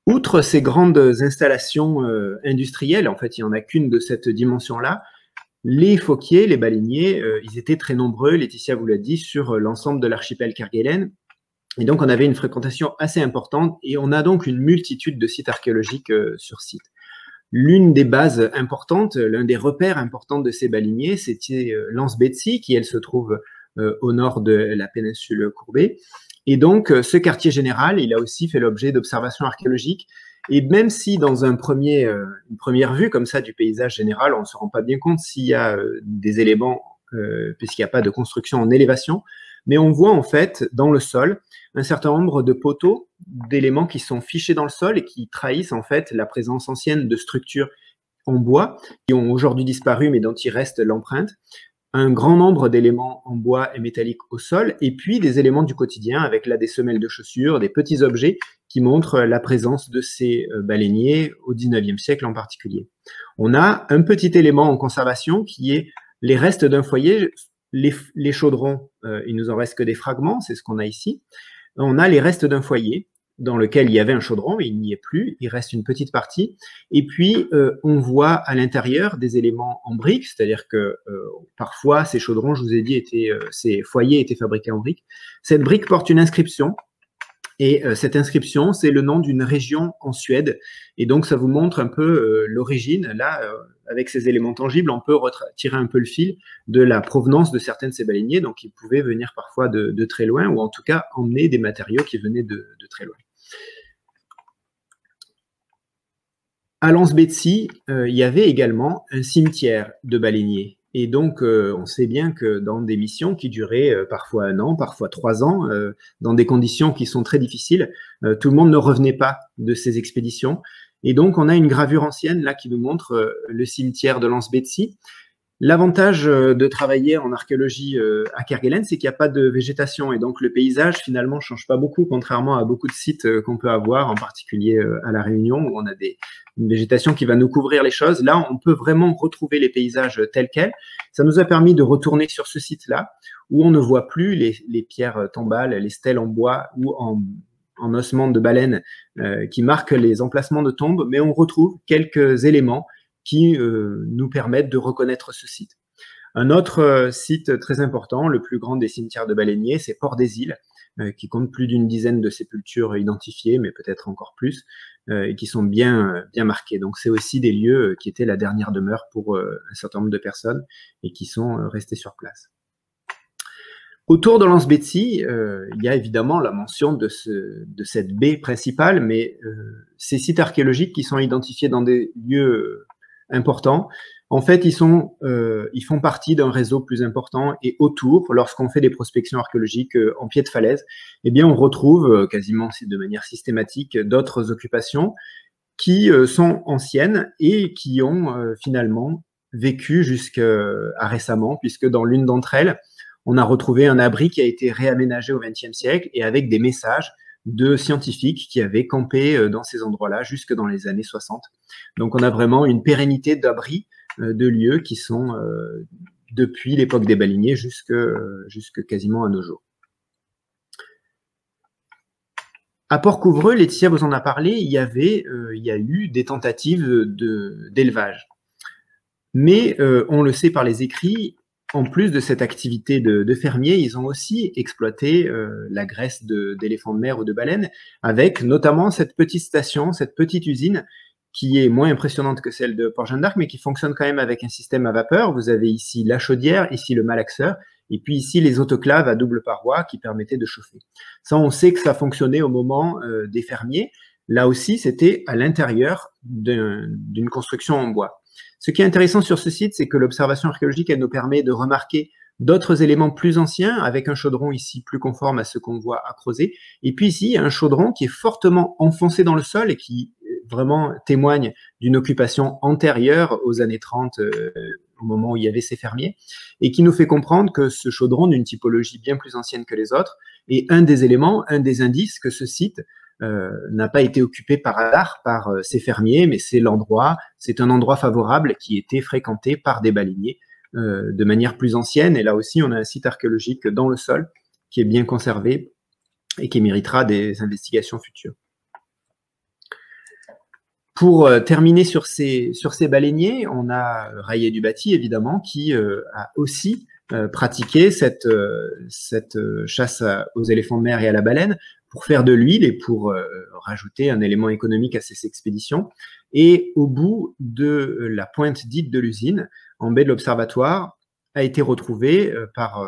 Outre ces grandes installations industrielles, en fait il n'y en a qu'une de cette dimension-là, les phoquiers, les baleiniers, ils étaient très nombreux, Laetitia vous l'a dit, sur l'ensemble de l'archipel Kerguelen. Et donc, on avait une fréquentation assez importante et on a donc une multitude de sites archéologiques sur site. L'une des bases importantes, l'un des repères importants de ces baleiniers, c'était l'Anse Betsy, qui, elle, se trouve au nord de la péninsule Courbet. Et donc, ce quartier général, il a aussi fait l'objet d'observations archéologiques. Et même si dans une première vue comme ça du paysage général, on ne se rend pas bien compte s'il y a des éléments, puisqu'il n'y a pas de construction en élévation, mais on voit en fait dans le sol un certain nombre de poteaux, d'éléments qui sont fichés dans le sol et qui trahissent en fait la présence ancienne de structures en bois qui ont aujourd'hui disparu mais dont il reste l'empreinte. Un grand nombre d'éléments en bois et métalliques au sol, et puis des éléments du quotidien avec là des semelles de chaussures, des petits objets qui montrent la présence de ces baleiniers au XIXe siècle en particulier. On a un petit élément en conservation qui est les restes d'un foyer, les chaudrons, il nous en reste que des fragments, c'est ce qu'on a ici. On a les restes d'un foyer dans lequel il y avait un chaudron, mais il n'y est plus, il reste une petite partie. Et puis, on voit à l'intérieur des éléments en briques, c'est-à-dire que parfois, ces chaudrons, je vous ai dit, ces foyers étaient fabriqués en briques. Cette brique porte une inscription, et cette inscription, c'est le nom d'une région en Suède. Et donc, ça vous montre un peu l'origine. Là, avec ces éléments tangibles, on peut tirer un peu le fil de la provenance de certains de ces baleiniers. Donc, ils pouvaient venir parfois de très loin, ou en tout cas emmener des matériaux qui venaient de très loin. À l'Anse Betsy, il y avait également un cimetière de baleiniers. Et donc, on sait bien que dans des missions qui duraient parfois 1 an, parfois 3 ans, dans des conditions qui sont très difficiles, tout le monde ne revenait pas de ces expéditions. Et donc, on a une gravure ancienne là qui nous montre le cimetière de l'Anse Betsy. L'avantage de travailler en archéologie à Kerguelen, c'est qu'il n'y a pas de végétation et donc le paysage finalement ne change pas beaucoup, contrairement à beaucoup de sites qu'on peut avoir, en particulier à La Réunion où on a une végétation qui va nous couvrir les choses. Là, on peut vraiment retrouver les paysages tels quels. Ça nous a permis de retourner sur ce site-là où on ne voit plus les pierres tombales, les stèles en bois ou en ossements de baleine qui marquent les emplacements de tombes, mais on retrouve quelques éléments qui nous permettent de reconnaître ce site. Un autre site très important, le plus grand des cimetières de baleiniers, c'est Port-des-Îles, qui compte plus d'une dizaine de sépultures identifiées, mais peut-être encore plus, et qui sont bien marquées. Donc c'est aussi des lieux qui étaient la dernière demeure pour un certain nombre de personnes et qui sont restées sur place. Autour de Lens-Betsy, il y a évidemment la mention de cette baie principale, mais ces sites archéologiques qui sont identifiés dans des lieux importants, en fait, ils font partie d'un réseau plus important, et autour, lorsqu'on fait des prospections archéologiques en pied de falaise, eh bien, on retrouve quasiment de manière systématique d'autres occupations qui sont anciennes et qui ont finalement vécu jusqu'à récemment, puisque dans l'une d'entre elles, on a retrouvé un abri qui a été réaménagé au XXe siècle et avec des messages de scientifiques qui avaient campé dans ces endroits-là jusque dans les années 60. Donc on a vraiment une pérennité d'abris de lieux qui sont depuis l'époque des baleiniers jusque quasiment à nos jours. À Port-Couvreux, Laetitia vous en a parlé, il y a eu des tentatives d'élevage. Mais on le sait par les écrits, en plus de cette activité de fermier, ils ont aussi exploité la graisse d'éléphants de mer ou de baleines, avec notamment cette petite station, cette petite usine, qui est moins impressionnante que celle de Port-Jeanne d'Arc, mais qui fonctionne quand même avec un système à vapeur. Vous avez ici la chaudière, ici le malaxeur, et puis ici les autoclaves à double paroi qui permettaient de chauffer. Ça, on sait que ça fonctionnait au moment des fermiers. Là aussi, c'était à l'intérieur d'une construction en bois. Ce qui est intéressant sur ce site, c'est que l'observation archéologique, elle nous permet de remarquer d'autres éléments plus anciens, avec un chaudron ici plus conforme à ce qu'on voit à Crozet. Et puis ici, il y a un chaudron qui est fortement enfoncé dans le sol et qui vraiment témoigne d'une occupation antérieure aux années 30, au moment où il y avait ces fermiers, et qui nous fait comprendre que ce chaudron, d'une typologie bien plus ancienne que les autres, est un des éléments, un des indices que ce site n'a pas été occupé par hasard par ces fermiers, mais c'est un endroit favorable qui était fréquenté par des baleiniers de manière plus ancienne. Et là aussi, on a un site archéologique dans le sol qui est bien conservé et qui méritera des investigations futures. Pour terminer sur ces baleiniers, on a Rayet-du-Baty, évidemment, qui a aussi pratiqué cette chasse aux éléphants de mer et à la baleine pour faire de l'huile et pour rajouter un élément économique à ces expéditions. Et au bout de la pointe dite de l'usine, en baie de l'Observatoire, a été retrouvé par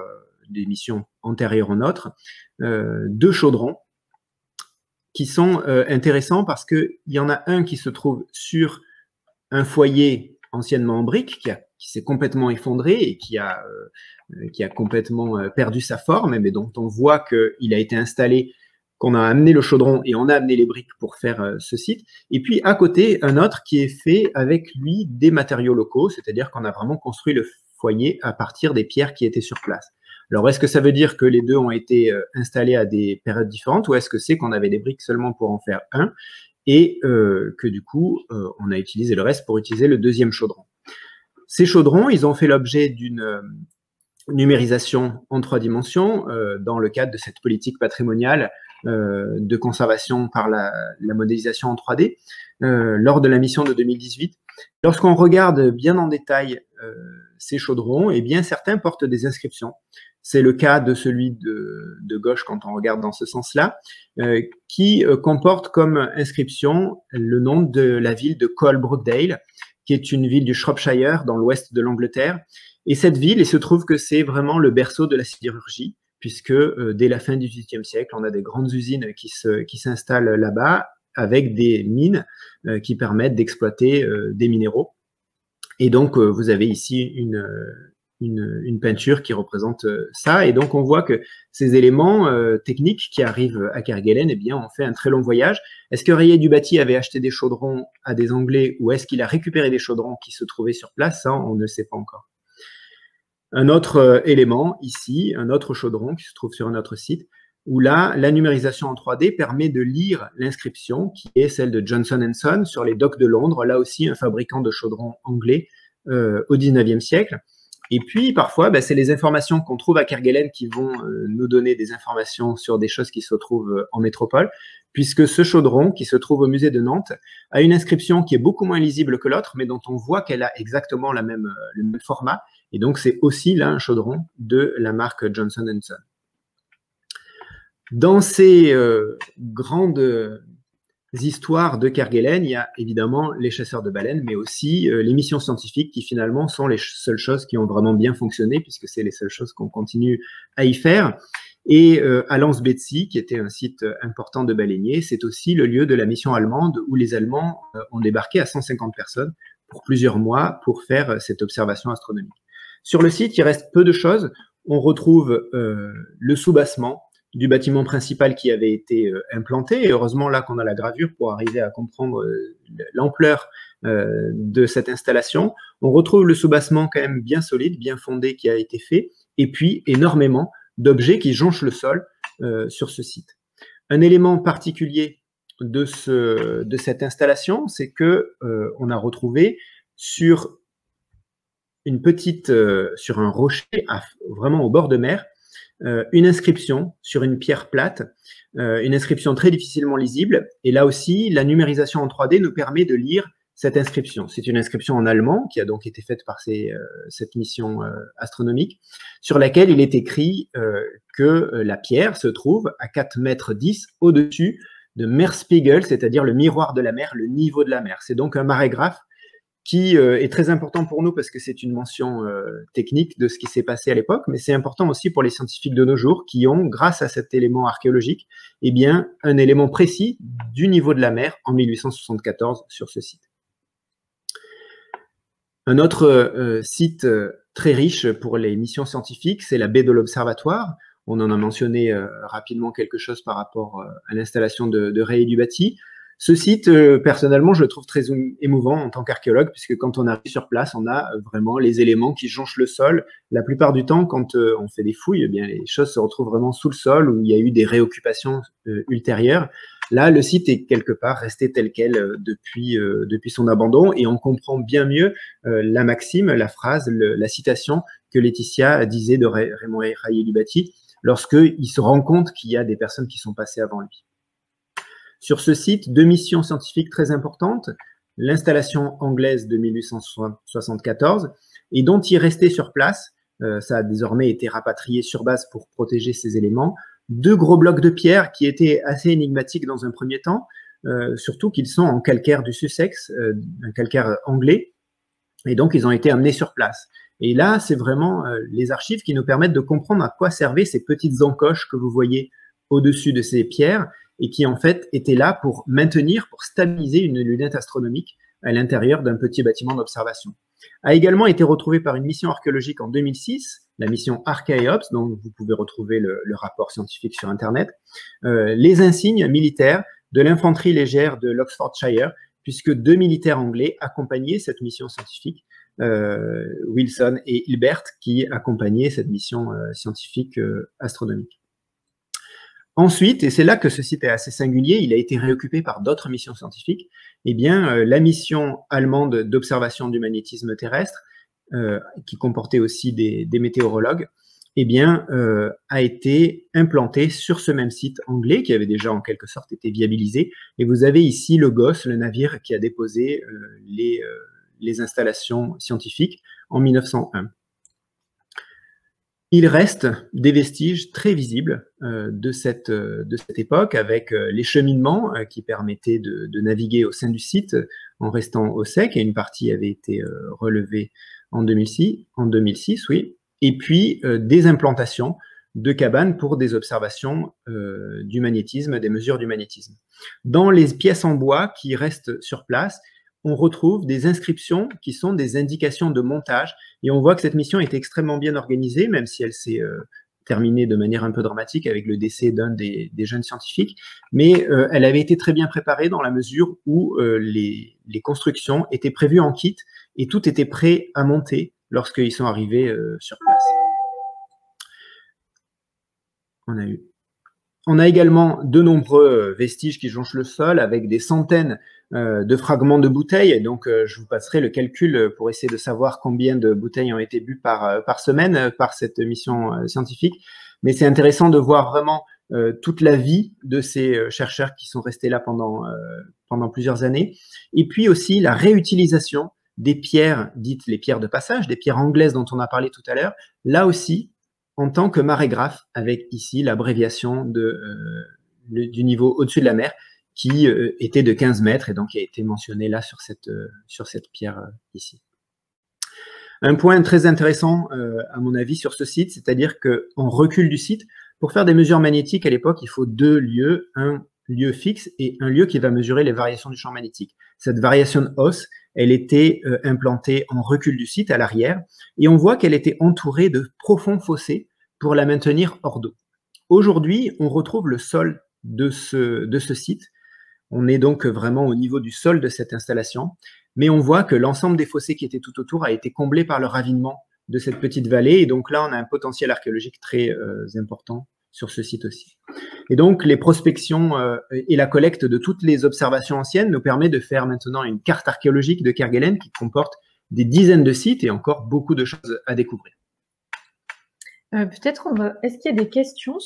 des missions antérieures aux nôtres, 2 chaudrons qui sont intéressants parce qu'il y en a un qui se trouve sur un foyer anciennement en briques, qui s'est complètement effondré et qui a complètement perdu sa forme, mais dont on voit qu'il a été installé, qu'on a amené le chaudron et on a amené les briques pour faire ce site. Et puis à côté, un autre qui est fait avec lui des matériaux locaux, c'est-à-dire qu'on a vraiment construit le foyer à partir des pierres qui étaient sur place. Alors, est-ce que ça veut dire que les deux ont été installés à des périodes différentes, ou est-ce que c'est qu'on avait des briques seulement pour en faire un et que du coup, on a utilisé le reste pour utiliser le deuxième chaudron? Ces chaudrons, ils ont fait l'objet d'une numérisation en 3 dimensions dans le cadre de cette politique patrimoniale de conservation par la modélisation en 3D lors de la mission de 2018. Lorsqu'on regarde bien en détail ces chaudrons, eh bien certains portent des inscriptions. C'est le cas de celui de gauche quand on regarde dans ce sens-là, qui comporte comme inscription le nom de la ville de Coalbrookdale, qui est une ville du Shropshire dans l'ouest de l'Angleterre. Et cette ville, il se trouve que c'est vraiment le berceau de la sidérurgie, puisque dès la fin du XVIIIe siècle, on a des grandes usines qui s'installent là-bas avec des mines qui permettent d'exploiter des minéraux. Et donc, vous avez ici une peinture qui représente ça. Et donc, on voit que ces éléments techniques qui arrivent à Kerguelen, eh bien, ont fait un très long voyage. Est-ce que Rayet-du-Baty avait acheté des chaudrons à des Anglais ou est-ce qu'il a récupéré des chaudrons qui se trouvaient sur place? Ça, on ne sait pas encore. Un autre élément ici, un autre chaudron qui se trouve sur un autre site, où là, la numérisation en 3D permet de lire l'inscription qui est celle de Johnson & Son sur les docks de Londres, là aussi un fabricant de chaudrons anglais au 19e siècle. Et puis, parfois, c'est les informations qu'on trouve à Kerguelen qui vont nous donner des informations sur des choses qui se trouvent en métropole, puisque ce chaudron, qui se trouve au musée de Nantes, a une inscription qui est beaucoup moins lisible que l'autre, mais dont on voit qu'elle a exactement le même format. Et donc, c'est aussi là un chaudron de la marque Johnson & Son. Dans ces grandes histoires de Kerguelen, il y a évidemment les chasseurs de baleines, mais aussi les missions scientifiques qui finalement sont les seules choses qui ont vraiment bien fonctionné, puisque c'est les seules choses qu'on continue à y faire. Et à Lens-Betzy, qui était un site important de baleiniers, c'est aussi le lieu de la mission allemande où les Allemands ont débarqué à 150 personnes pour plusieurs mois pour faire cette observation astronomique. Sur le site, il reste peu de choses. On retrouve le soubassement du bâtiment principal qui avait été implanté. Et heureusement, là, qu'on a la gravure pour arriver à comprendre l'ampleur de cette installation. On retrouve le soubassement quand même bien solide, bien fondé qui a été fait. Et puis, énormément d'objets qui jonchent le sol sur ce site. Un élément particulier de cette installation, c'est que on a retrouvé sur sur un rocher vraiment au bord de mer, une inscription sur une pierre plate, une inscription très difficilement lisible. Et là aussi, la numérisation en 3D nous permet de lire cette inscription. C'est une inscription en allemand qui a donc été faite par cette mission astronomique, sur laquelle il est écrit que la pierre se trouve à 4,10 mètres au-dessus de Meerspiegel, c'est-à-dire le miroir de la mer, le niveau de la mer. C'est donc un marégraphe qui est très important pour nous parce que c'est une mention technique de ce qui s'est passé à l'époque, mais c'est important aussi pour les scientifiques de nos jours qui ont, grâce à cet élément archéologique, eh bien, un élément précis du niveau de la mer en 1874 sur ce site. Un autre site très riche pour les missions scientifiques, c'est la baie de l'Observatoire. On en a mentionné rapidement quelque chose par rapport à l'installation de Reilly-du-Baty. Ce site, personnellement, je le trouve très émouvant en tant qu'archéologue, puisque quand on arrive sur place, on a vraiment les éléments qui jonchent le sol. La plupart du temps, quand on fait des fouilles, eh bien, les choses se retrouvent vraiment sous le sol, où il y a eu des réoccupations ultérieures. Là, le site est quelque part resté tel quel depuis son abandon, et on comprend bien mieux la maxime, la phrase, la citation que Laetitia disait de Raymond Reilly-du-Baty, lorsqu'il se rend compte qu'il y a des personnes qui sont passées avant lui. Sur ce site, 2 missions scientifiques très importantes, l'installation anglaise de 1874, et dont il restait sur place, ça a désormais été rapatrié sur base pour protéger ces éléments, 2 gros blocs de pierre qui étaient assez énigmatiques dans un premier temps, surtout qu'ils sont en calcaire du Sussex, un calcaire anglais, et donc ils ont été amenés sur place. Et là, c'est vraiment les archives qui nous permettent de comprendre à quoi servaient ces petites encoches que vous voyez au-dessus de ces pierres, et qui en fait étaient là pour maintenir, pour stabiliser une lunette astronomique à l'intérieur d'un petit bâtiment d'observation. A également été retrouvé par une mission archéologique en 2006, la mission Archaeops, dont vous pouvez retrouver le rapport scientifique sur Internet, les insignes militaires de l'infanterie légère de l'Oxfordshire, puisque 2 militaires anglais accompagnaient cette mission scientifique, Wilson et Hilbert, qui accompagnaient cette mission scientifique astronomique. Ensuite, et c'est là que ce site est assez singulier, il a été réoccupé par d'autres missions scientifiques, eh bien, la mission allemande d'observation du magnétisme terrestre, qui comportait aussi des météorologues, eh bien, a été implantée sur ce même site anglais, qui avait déjà en quelque sorte été viabilisé. Et vous avez ici le Goss, le navire qui a déposé les installations scientifiques en 1901. Il reste des vestiges très visibles de cette époque, avec les cheminements qui permettaient de naviguer au sein du site en restant au sec, et une partie avait été relevée en 2006, oui, et puis des implantations de cabanes pour des observations du magnétisme, des mesures du magnétisme. Dans les pièces en bois qui restent sur place, on retrouve des inscriptions qui sont des indications de montage, et on voit que cette mission est extrêmement bien organisée, même si elle s'est terminée de manière un peu dramatique avec le décès d'un des jeunes scientifiques, mais elle avait été très bien préparée dans la mesure où les constructions étaient prévues en kit, et tout était prêt à monter lorsqu'ils sont arrivés sur place. On a également de nombreux vestiges qui jonchent le sol, avec des centaines de fragments de bouteilles. Et donc, je vous passerai le calcul pour essayer de savoir combien de bouteilles ont été bues par semaine par cette mission scientifique. Mais c'est intéressant de voir vraiment toute la vie de ces chercheurs qui sont restés là pendant plusieurs années. Et puis aussi la réutilisation des pierres dites les pierres de passage, des pierres anglaises dont on a parlé tout à l'heure. Là aussi, en tant que marégraphe, avec ici l'abréviation du niveau au-dessus de la mer, qui était de 15 mètres et donc qui a été mentionné là sur cette pierre ici. Un point très intéressant, à mon avis, sur ce site, c'est-à-dire qu'en recul du site, pour faire des mesures magnétiques à l'époque, il faut 2 lieux, un lieu fixe et un lieu qui va mesurer les variations du champ magnétique. Cette variation hausse, elle était implantée en recul du site, à l'arrière, et on voit qu'elle était entourée de profonds fossés pour la maintenir hors d'eau. Aujourd'hui, on retrouve le sol de ce site. On est donc vraiment au niveau du sol de cette installation, mais on voit que l'ensemble des fossés qui étaient tout autour a été comblé par le ravinement de cette petite vallée, et donc là, on a un potentiel archéologique très important sur ce site aussi. Et donc, les prospections et la collecte de toutes les observations anciennes nous permet de faire maintenant une carte archéologique de Kerguelen qui comporte des dizaines de sites et encore beaucoup de choses à découvrir. Peut-être est-ce qu'il y a des questions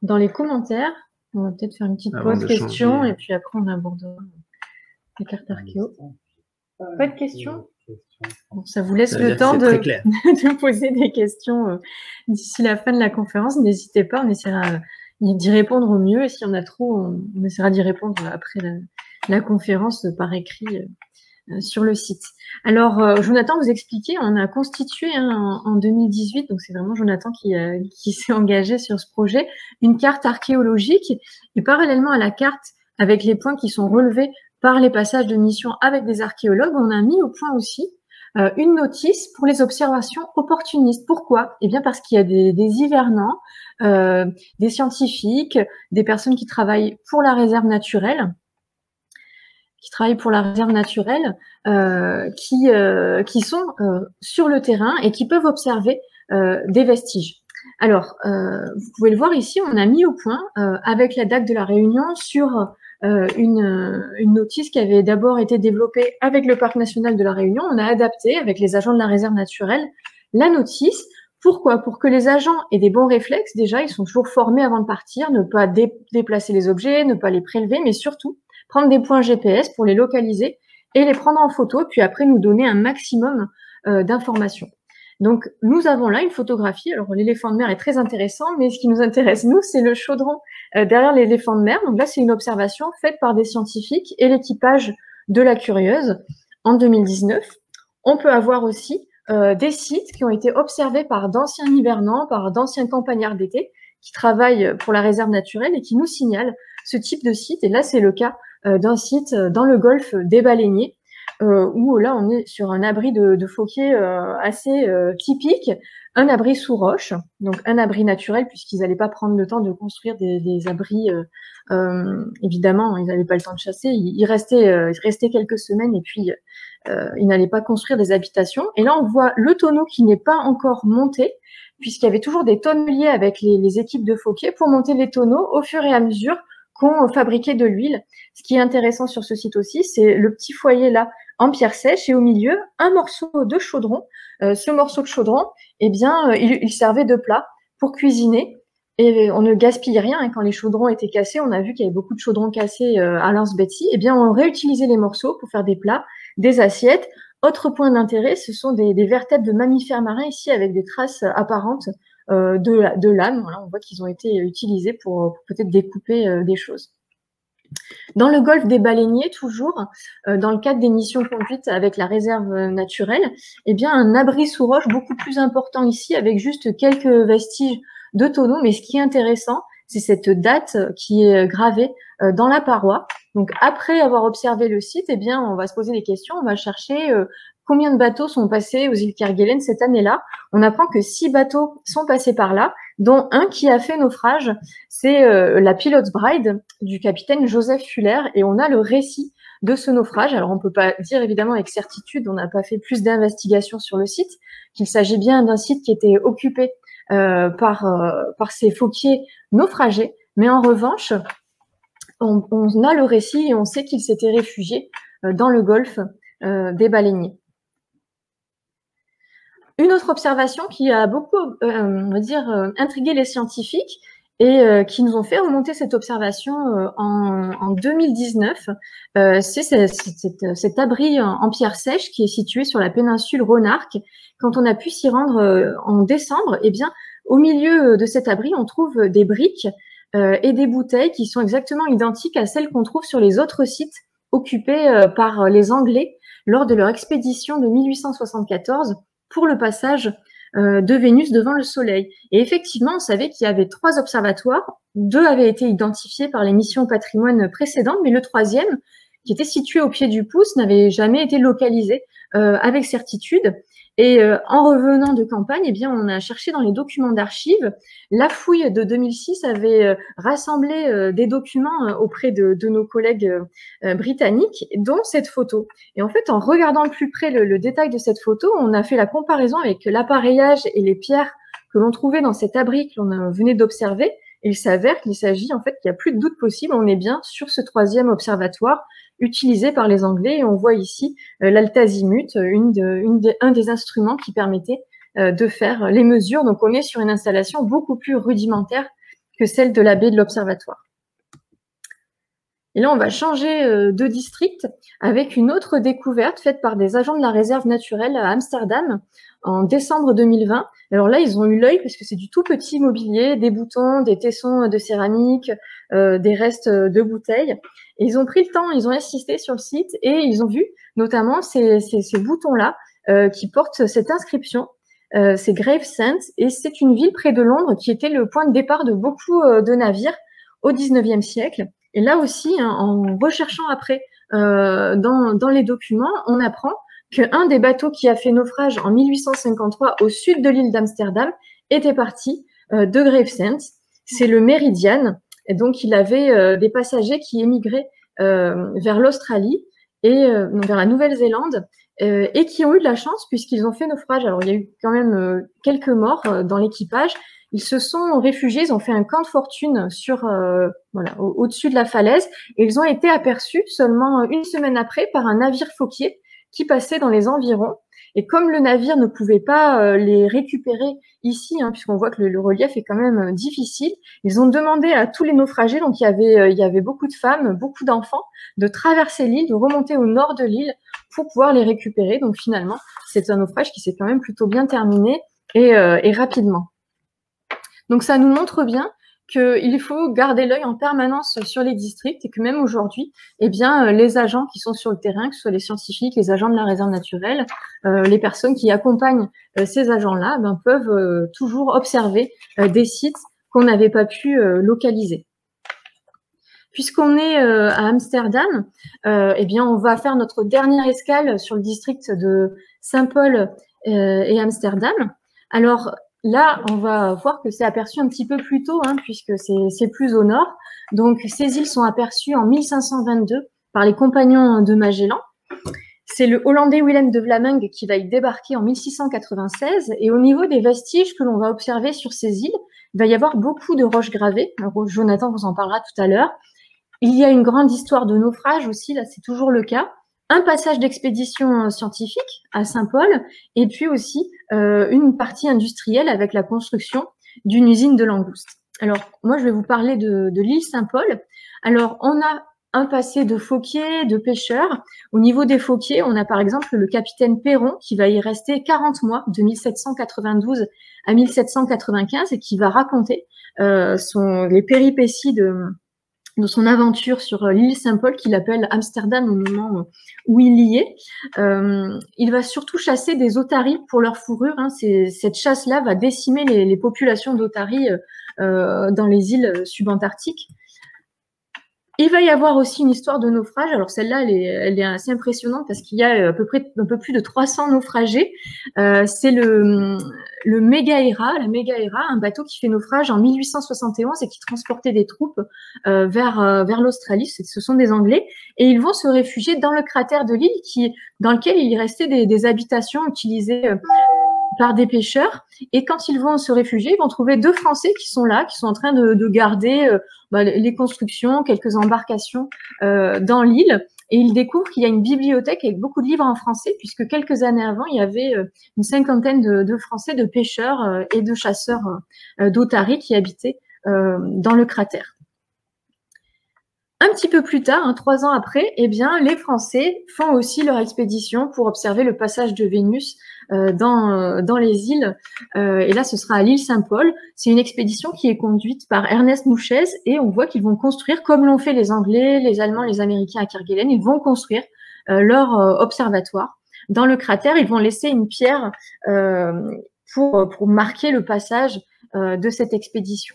dans les commentaires? On va peut-être faire une petite pause questions et puis après on abordera la carte archéo. Pas de questions? Bon, ça vous laisse le temps de poser des questions d'ici la fin de la conférence. N'hésitez pas, on essaiera d'y répondre au mieux. Et s'il y en a trop, on essaiera d'y répondre après la conférence par écrit sur le site. Alors, Jonathan vous expliquait, on a constitué en 2018, donc c'est vraiment Jonathan qui s'est engagé sur ce projet, une carte archéologique. Et parallèlement à la carte, avec les points qui sont relevés par les passages de mission avec des archéologues, on a mis au point aussi une notice pour les observations opportunistes. Pourquoi? Eh bien parce qu'il y a des hivernants, des scientifiques, des personnes qui travaillent pour la réserve naturelle, qui sont sur le terrain et qui peuvent observer des vestiges. Alors, vous pouvez le voir ici, on a mis au point, avec la DAC de la Réunion, sur une notice qui avait d'abord été développée avec le Parc national de la Réunion. On a adapté, avec les agents de la réserve naturelle, la notice. Pourquoi? Pour que les agents aient des bons réflexes. Déjà, ils sont toujours formés avant de partir, ne pas déplacer les objets, ne pas les prélever, mais surtout prendre des points GPS pour les localiser et les prendre en photo, puis après nous donner un maximum d'informations. Donc, nous avons là une photographie. Alors, l'éléphant de mer est très intéressant, mais ce qui nous intéresse, nous, c'est le chaudron derrière l'éléphant de mer. Donc là, c'est une observation faite par des scientifiques et l'équipage de la Curieuse en 2019. On peut avoir aussi des sites qui ont été observés par d'anciens hivernants, par d'anciens campagnards d'été qui travaillent pour la réserve naturelle et qui nous signalent ce type de site. Et là, c'est le cas d'un site dans le golfe des Baleiniers, où là, on est sur un abri de phoquier assez typique, un abri sous roche, donc un abri naturel, puisqu'ils n'allaient pas prendre le temps de construire des abris. Évidemment, ils n'avaient pas le temps de chasser. Ils restaient quelques semaines et puis ils n'allaient pas construire des habitations. Et là, on voit le tonneau qui n'est pas encore monté, puisqu'il y avait toujours des tonneliers avec les équipes de phoquiers pour monter les tonneaux au fur et à mesure qu'on fabriquait de l'huile. Ce qui est intéressant sur ce site aussi, c'est le petit foyer là en pierre sèche et au milieu, un morceau de chaudron. Ce morceau de chaudron, eh bien, il servait de plat pour cuisiner et on ne gaspillait rien. Hein. Quand les chaudrons étaient cassés, on a vu qu'il y avait beaucoup de chaudrons cassés à Lens-Betsy. Eh bien, on réutilisait les morceaux pour faire des plats, des assiettes. Autre point d'intérêt, ce sont des vertèbres de mammifères marins ici avec des traces apparentes de lames. Voilà, on voit qu'ils ont été utilisés pour peut-être découper des choses. Dans le golfe des Baleiniers, toujours, dans le cadre des missions conduites avec la réserve naturelle, eh bien, un abri sous roche beaucoup plus important ici, avec juste quelques vestiges de tonneaux. Mais ce qui est intéressant, c'est cette date qui est gravée dans la paroi. Donc, après avoir observé le site, eh bien, on va se poser des questions. On va chercher combien de bateaux sont passés aux îles Kerguelen cette année-là. On apprend que 6 bateaux sont passés par là, dont un qui a fait naufrage. C'est la Pilot's Bride du capitaine Joseph Fuller. Et on a le récit de ce naufrage. Alors, on ne peut pas dire évidemment avec certitude, on n'a pas fait plus d'investigations sur le site, qu'il s'agit bien d'un site qui était occupé par ces phoquiers naufragés. Mais en revanche, on a le récit et on sait qu'il s'était réfugié dans le golfe des Baleiniers. Une autre observation qui a beaucoup, on va dire, intrigué les scientifiques et qui nous ont fait remonter cette observation en 2019, c'est cet abri en pierre sèche qui est situé sur la péninsule Ronarc'h. Quand on a pu s'y rendre en décembre, eh bien, au milieu de cet abri, on trouve des briques et des bouteilles qui sont exactement identiques à celles qu'on trouve sur les autres sites occupés par les Anglais lors de leur expédition de 1874 pour le passage de Vénus devant le Soleil. Et effectivement, on savait qu'il y avait 3 observatoires. 2 avaient été identifiés par les missions patrimoine précédentes, mais le 3e, qui était situé au pied du pouce, n'avait jamais été localisé avec certitude. Et en revenant de campagne, eh bien, on a cherché dans les documents d'archives. La fouille de 2006 avait rassemblé des documents auprès de nos collègues britanniques, dont cette photo. Et en fait, en regardant de plus près le détail de cette photo, on a fait la comparaison avec l'appareillage et les pierres que l'on trouvait dans cet abri que l'on venait d'observer. Et il s'avère qu'il s'agit, en fait, qu'il n'y a plus de doute possible. On est bien sur ce 3e observatoire utilisé par les Anglais. Et on voit ici l'altazimut, un des instruments qui permettait de faire les mesures. Donc, on est sur une installation beaucoup plus rudimentaire que celle de la baie de l'observatoire. Et là, on va changer de district avec une autre découverte faite par des agents de la réserve naturelle à Amsterdam en décembre 2020. Alors là, ils ont eu l'œil parce que c'est du tout petit mobilier, des boutons, des tessons de céramique, des restes de bouteilles. Et ils ont pris le temps, ils ont insisté sur le site et ils ont vu notamment ces boutons-là qui portent cette inscription. C'est Gravesend et c'est une ville près de Londres qui était le point de départ de beaucoup de navires au 19e siècle. Et là aussi, hein, en recherchant après dans les documents, on apprend qu'un des bateaux qui a fait naufrage en 1853 au sud de l'île d'Amsterdam était parti de Gravesend. C'est le Meridian. Et donc, il avait des passagers qui émigraient vers l'Australie et vers la Nouvelle-Zélande et qui ont eu de la chance puisqu'ils ont fait naufrage. Alors, il y a eu quand même quelques morts dans l'équipage. Ils se sont réfugiés, ils ont fait un camp de fortune sur voilà, au-dessus de la falaise et ils ont été aperçus seulement une semaine après par un navire phoquier qui passait dans les environs. Et comme le navire ne pouvait pas les récupérer ici, hein, puisqu'on voit que le relief est quand même difficile, ils ont demandé à tous les naufragés, donc il y avait beaucoup de femmes, beaucoup d'enfants, de traverser l'île, de remonter au nord de l'île pour pouvoir les récupérer. Donc finalement, c'est un naufrage qui s'est quand même plutôt bien terminé et rapidement. Donc ça nous montre bien qu'il faut garder l'œil en permanence sur les districts et que même aujourd'hui, eh bien, les agents qui sont sur le terrain, que ce soit les scientifiques, les agents de la réserve naturelle, les personnes qui accompagnent ces agents-là, ben, peuvent toujours observer des sites qu'on n'avait pas pu localiser. Puisqu'on est à Amsterdam, eh bien, on va faire notre dernière escale sur le district de Saint-Paul et Amsterdam. Alors, là, on va voir que c'est aperçu un petit peu plus tôt, hein, puisque c'est plus au nord. Donc, ces îles sont aperçues en 1522 par les compagnons de Magellan. C'est le Hollandais Willem de Vlamingh qui va y débarquer en 1696. Et au niveau des vestiges que l'on va observer sur ces îles, il va y avoir beaucoup de roches gravées. Alors, Jonathan vous en parlera tout à l'heure. Il y a une grande histoire de naufrage aussi, là, c'est toujours le cas. Un passage d'expédition scientifique à Saint-Paul, et puis aussi une partie industrielle avec la construction d'une usine de langoustes. Alors, moi, je vais vous parler de l'île Saint-Paul. Alors, on a un passé de phoquiers, de pêcheurs. Au niveau des phoquiers, on a par exemple le capitaine Perron qui va y rester 40 mois, de 1792 à 1795, et qui va raconter les péripéties de son aventure sur l'île Saint-Paul qu'il appelle Amsterdam au moment où il y est. Il va surtout chasser des otaries pour leur fourrure. Hein. Cette chasse-là va décimer les populations d'otaries dans les îles subantarctiques. Il va y avoir aussi une histoire de naufrage. Alors celle-là, elle est assez impressionnante parce qu'il y a à peu près un peu plus de 300 naufragés. C'est le Megaera, la Megaera, un bateau qui fait naufrage en 1871 et qui transportait des troupes vers l'Australie. Ce sont des Anglais et ils vont se réfugier dans le cratère de l'île dans lequel il restait des habitations utilisées par des pêcheurs. Et quand ils vont se réfugier, ils vont trouver 2 Français qui sont là, qui sont en train de garder les constructions, quelques embarcations dans l'île. Et ils découvrent qu'il y a une bibliothèque avec beaucoup de livres en français, puisque quelques années avant, il y avait une 50aine de Français, de pêcheurs et de chasseurs d'otaries qui habitaient dans le cratère. Un petit peu plus tard, 3 ans après, eh bien, les Français font aussi leur expédition pour observer le passage de Vénus dans les îles. Et là, ce sera à l'île Saint-Paul. C'est une expédition qui est conduite par Ernest Mouchez et on voit qu'ils vont construire, comme l'ont fait les Anglais, les Allemands, les Américains à Kerguelen, ils vont construire leur observatoire. Dans le cratère, ils vont laisser une pierre pour marquer le passage de cette expédition.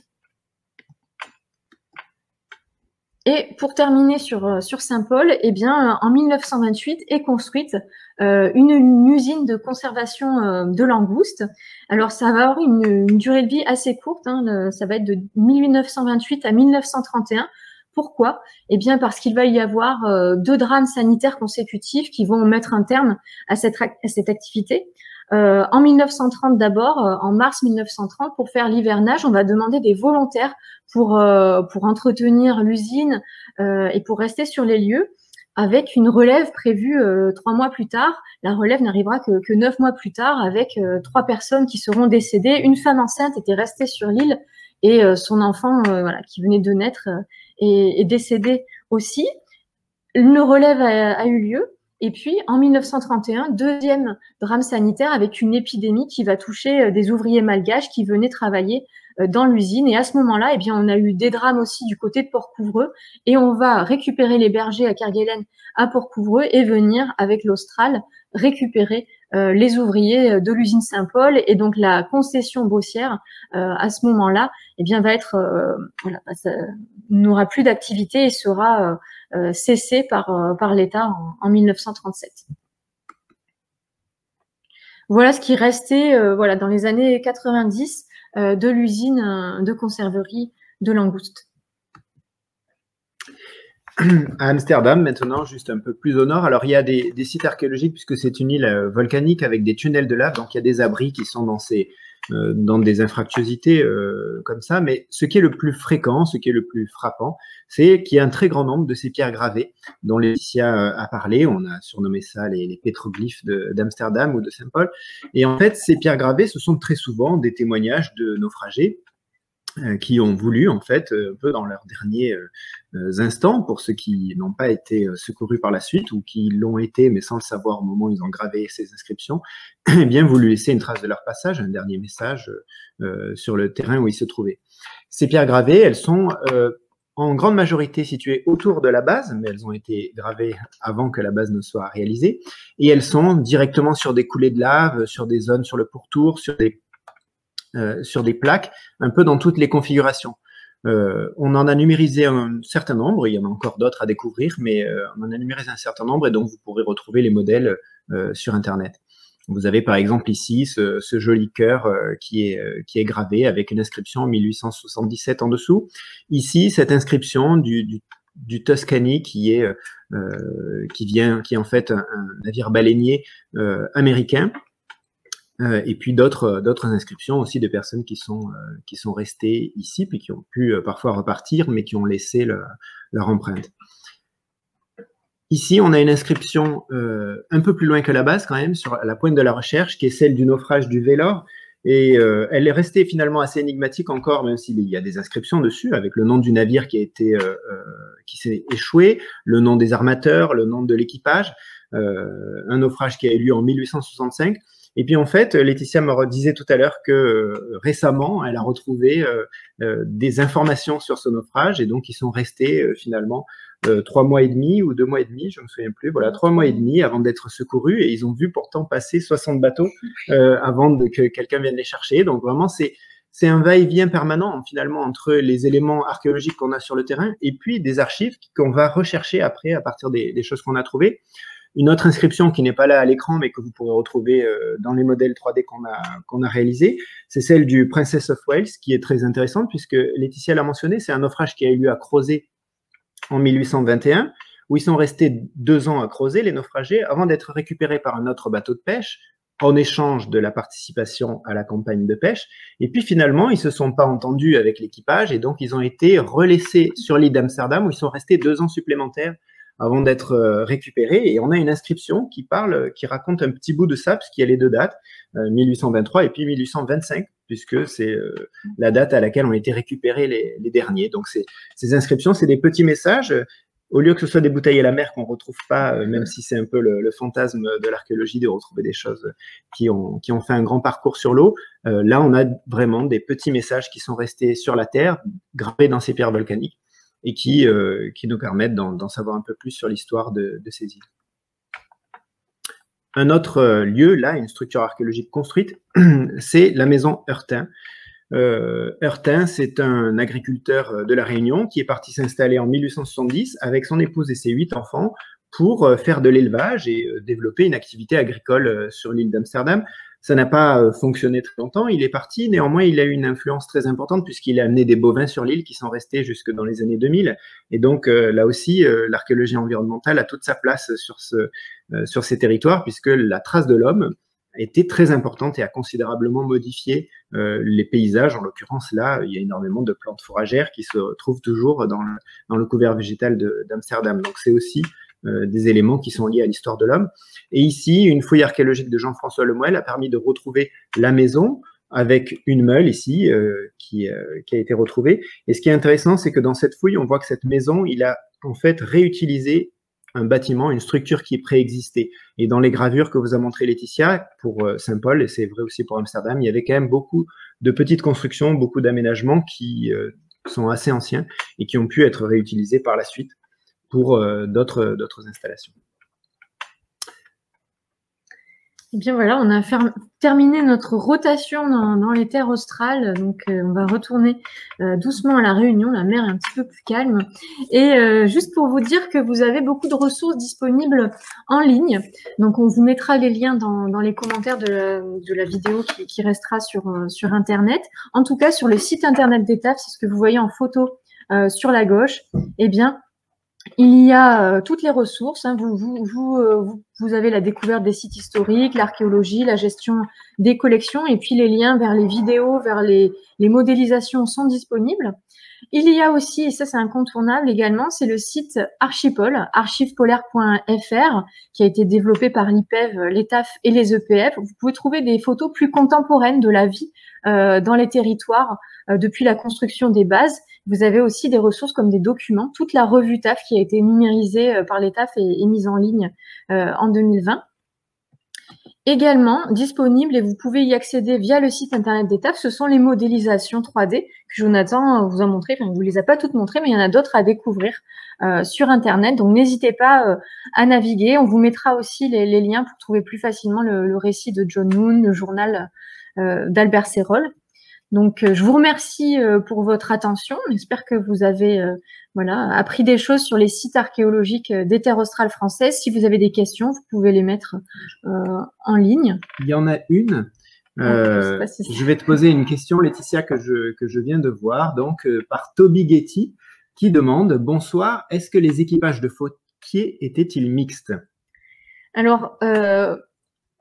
Et pour terminer sur Saint-Paul, eh bien, en 1928 est construite une usine de conservation de langoustes. Alors, ça va avoir une durée de vie assez courte, ça va être de 1928 à 1931. Pourquoi? Eh bien, parce qu'il va y avoir 2 drames sanitaires consécutifs qui vont mettre un terme à cette activité. En 1930 d'abord, en mars 1930, pour faire l'hivernage, on va demander des volontaires pour entretenir l'usine et pour rester sur les lieux, avec une relève prévue 3 mois plus tard. La relève n'arrivera que 9 mois plus tard, avec 3 personnes qui seront décédées. Une femme enceinte était restée sur l'île et son enfant, qui venait de naître, est décédé aussi. Une relève a eu lieu. Et puis, en 1931, deuxième drame sanitaire avec une épidémie qui va toucher des ouvriers malgaches qui venaient travailler dans l'usine. Et à ce moment-là, eh bien, on a eu des drames aussi du côté de Port-Couvreux. Et on va récupérer les bergers à Kerguelen, à Port-Couvreux, et venir, avec l'Austral, récupérer les ouvriers de l'usine Saint-Paul. Et donc, la concession boursière, à ce moment-là, eh bien, va être, n'aura plus d'activité et sera cessée par l'État en 1937. Voilà ce qui restait dans les années 90 de l'usine de conserverie de langoustes. À Amsterdam, maintenant, juste un peu plus au nord, alors il y a des sites archéologiques puisque c'est une île volcanique avec des tunnels de lave, donc il y a des abris qui sont dans des infractuosités comme ça, mais ce qui est le plus fréquent, ce qui est le plus frappant, c'est qu'il y a un très grand nombre de ces pierres gravées dont Laetitia a parlé. On a surnommé ça les pétroglyphes d'Amsterdam ou de Saint-Paul. Et en fait, ces pierres gravées, ce sont très souvent des témoignages de naufragés qui ont voulu, en fait, un peu dans leurs derniers instants, pour ceux qui n'ont pas été secourus par la suite ou qui l'ont été, mais sans le savoir au moment où ils ont gravé ces inscriptions, eh bien, voulu laisser une trace de leur passage, un dernier message sur le terrain où ils se trouvaient. Ces pierres gravées, elles sont en grande majorité situées autour de la base, mais elles ont été gravées avant que la base ne soit réalisée, et elles sont directement sur des coulées de lave, sur des zones sur le pourtour, sur des plaques, un peu dans toutes les configurations. On en a numérisé un certain nombre, il y en a encore d'autres à découvrir, mais on en a numérisé un certain nombre et donc vous pourrez retrouver les modèles sur Internet. Vous avez par exemple ici ce joli cœur qui est gravé avec une inscription en 1877 en dessous. Ici, cette inscription du Tuscany qui est en fait un navire baleinier américain. Et puis d'autres inscriptions aussi de personnes qui sont restées ici, puis qui ont pu parfois repartir, mais qui ont laissé leur empreinte. Ici, on a une inscription un peu plus loin que la base quand même, sur la pointe de la recherche, qui est celle du naufrage du Vélor. Et elle est restée finalement assez énigmatique encore, même s'il y a des inscriptions dessus, avec le nom du navire qui s'est échoué, le nom des armateurs, le nom de l'équipage, un naufrage qui a eu lieu en 1865. Et puis en fait, Laetitia me disait tout à l'heure que récemment, elle a retrouvé des informations sur ce naufrage et donc ils sont restés finalement 3 mois et demi ou 2 mois et demi, je ne me souviens plus, voilà, 3 mois et demi avant d'être secourus et ils ont vu pourtant passer 60 bateaux avant que quelqu'un vienne les chercher. Donc vraiment, c'est un va-et-vient permanent finalement entre les éléments archéologiques qu'on a sur le terrain et puis des archives qu'on va rechercher après à partir des choses qu'on a trouvées. Une autre inscription qui n'est pas là à l'écran, mais que vous pourrez retrouver dans les modèles 3D qu'on a réalisés, c'est celle du Princess of Wales, qui est très intéressante, puisque Laetitia l'a mentionné, c'est un naufrage qui a eu lieu à Crozet en 1821, où ils sont restés 2 ans à Crozet, les naufragés, avant d'être récupérés par un autre bateau de pêche, en échange de la participation à la campagne de pêche. Et puis finalement, ils ne se sont pas entendus avec l'équipage, et donc ils ont été relaissés sur l'île d'Amsterdam, où ils sont restés 2 ans supplémentaires avant d'être récupérés. Et on a une inscription qui raconte un petit bout de ça, puisqu'il y a les 2 dates, 1823 et puis 1825, puisque c'est la date à laquelle ont été récupérés les derniers. Donc, ces inscriptions, c'est des petits messages. Au lieu que ce soit des bouteilles à la mer qu'on ne retrouve pas, même si c'est un peu le fantasme de l'archéologie de retrouver des choses qui ont fait un grand parcours sur l'eau, là, on a vraiment des petits messages qui sont restés sur la terre, gravés dans ces pierres volcaniques, et qui nous permettent d'en savoir un peu plus sur l'histoire de ces îles. Un autre lieu, là, une structure archéologique construite, c'est la maison Heurtin. Heurtin, c'est un agriculteur de La Réunion qui est parti s'installer en 1870 avec son épouse et ses 8 enfants pour faire de l'élevage et développer une activité agricole sur l'île d'Amsterdam. Ça n'a pas fonctionné très longtemps, il est parti, néanmoins il a eu une influence très importante puisqu'il a amené des bovins sur l'île qui sont restés jusque dans les années 2000. Et donc là aussi, l'archéologie environnementale a toute sa place sur ces territoires puisque la trace de l'homme était très importante et a considérablement modifié les paysages. En l'occurrence, là, il y a énormément de plantes fourragères qui se trouvent toujours dans le couvert végétal d'Amsterdam. Donc, c'est aussi des éléments qui sont liés à l'histoire de l'homme. Et ici, une fouille archéologique de Jean-François Lemoel a permis de retrouver la maison avec une meule ici qui a été retrouvée. Et ce qui est intéressant, c'est que dans cette fouille, on voit que cette maison, il a en fait réutilisé un bâtiment, une structure qui préexistait. Et dans les gravures que vous a montré Laetitia, pour Saint-Paul, et c'est vrai aussi pour Amsterdam, il y avait quand même beaucoup de petites constructions, beaucoup d'aménagements qui sont assez anciens et qui ont pu être réutilisés par la suite pour d'autres installations. Et bien voilà, on a terminé notre rotation dans les terres australes, donc on va retourner doucement à la Réunion, la mer est un petit peu plus calme. Et juste pour vous dire que vous avez beaucoup de ressources disponibles en ligne, donc on vous mettra les liens dans les commentaires de la vidéo qui restera sur Internet. En tout cas, sur le site Internet d'ETAF, c'est ce que vous voyez en photo sur la gauche, eh bien, il y a toutes les ressources. Hein. Vous avez la découverte des sites historiques, l'archéologie, la gestion des collections et puis les liens vers les vidéos, vers les modélisations sont disponibles. Il y a aussi, et ça c'est incontournable également, c'est le site Archipol, archivepolaire.fr, qui a été développé par l'IPEV, l'ETAF et les EPF. Vous pouvez trouver des photos plus contemporaines de la vie dans les territoires depuis la construction des bases. Vous avez aussi des ressources comme des documents, toute la revue TAF qui a été numérisée par l'ETAF et mise en ligne en 2020. Également disponible, et vous pouvez y accéder via le site internet d'ETAF, ce sont les modélisations 3D que Jonathan vous a montré. Enfin, il ne vous les a pas toutes montrées, mais il y en a d'autres à découvrir sur Internet. Donc, n'hésitez pas à naviguer. On vous mettra aussi les liens pour trouver plus facilement le récit de John Moon, le journal d'Albert Serol. Donc, je vous remercie pour votre attention. J'espère que vous avez appris des choses sur les sites archéologiques des terres australes françaises. Si vous avez des questions, vous pouvez les mettre en ligne. Il y en a une. Je vais te poser une question, Laetitia, que je viens de voir, donc par Toby Getty, qui demande « Bonsoir, est-ce que les équipages de Fauquier étaient-ils mixtes ?» Alors,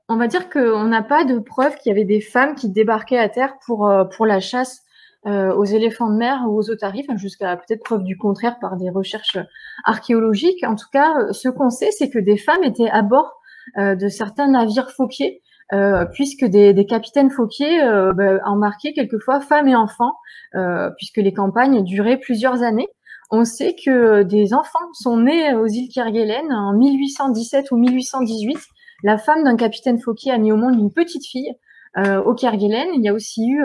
on va dire qu'on n'a pas de preuve qu'il y avait des femmes qui débarquaient à terre pour la chasse aux éléphants de mer ou aux otaries, jusqu'à peut-être preuve du contraire par des recherches archéologiques. En tout cas, ce qu'on sait, c'est que des femmes étaient à bord de certains navires Fauquier, puisque des capitaines Fauquier embarquaient quelquefois femmes et enfants, puisque les campagnes duraient plusieurs années. On sait que des enfants sont nés aux îles Kerguelen en 1817 ou 1818. La femme d'un capitaine Fauquier a mis au monde une petite fille au Kerguelen. Il y a aussi eu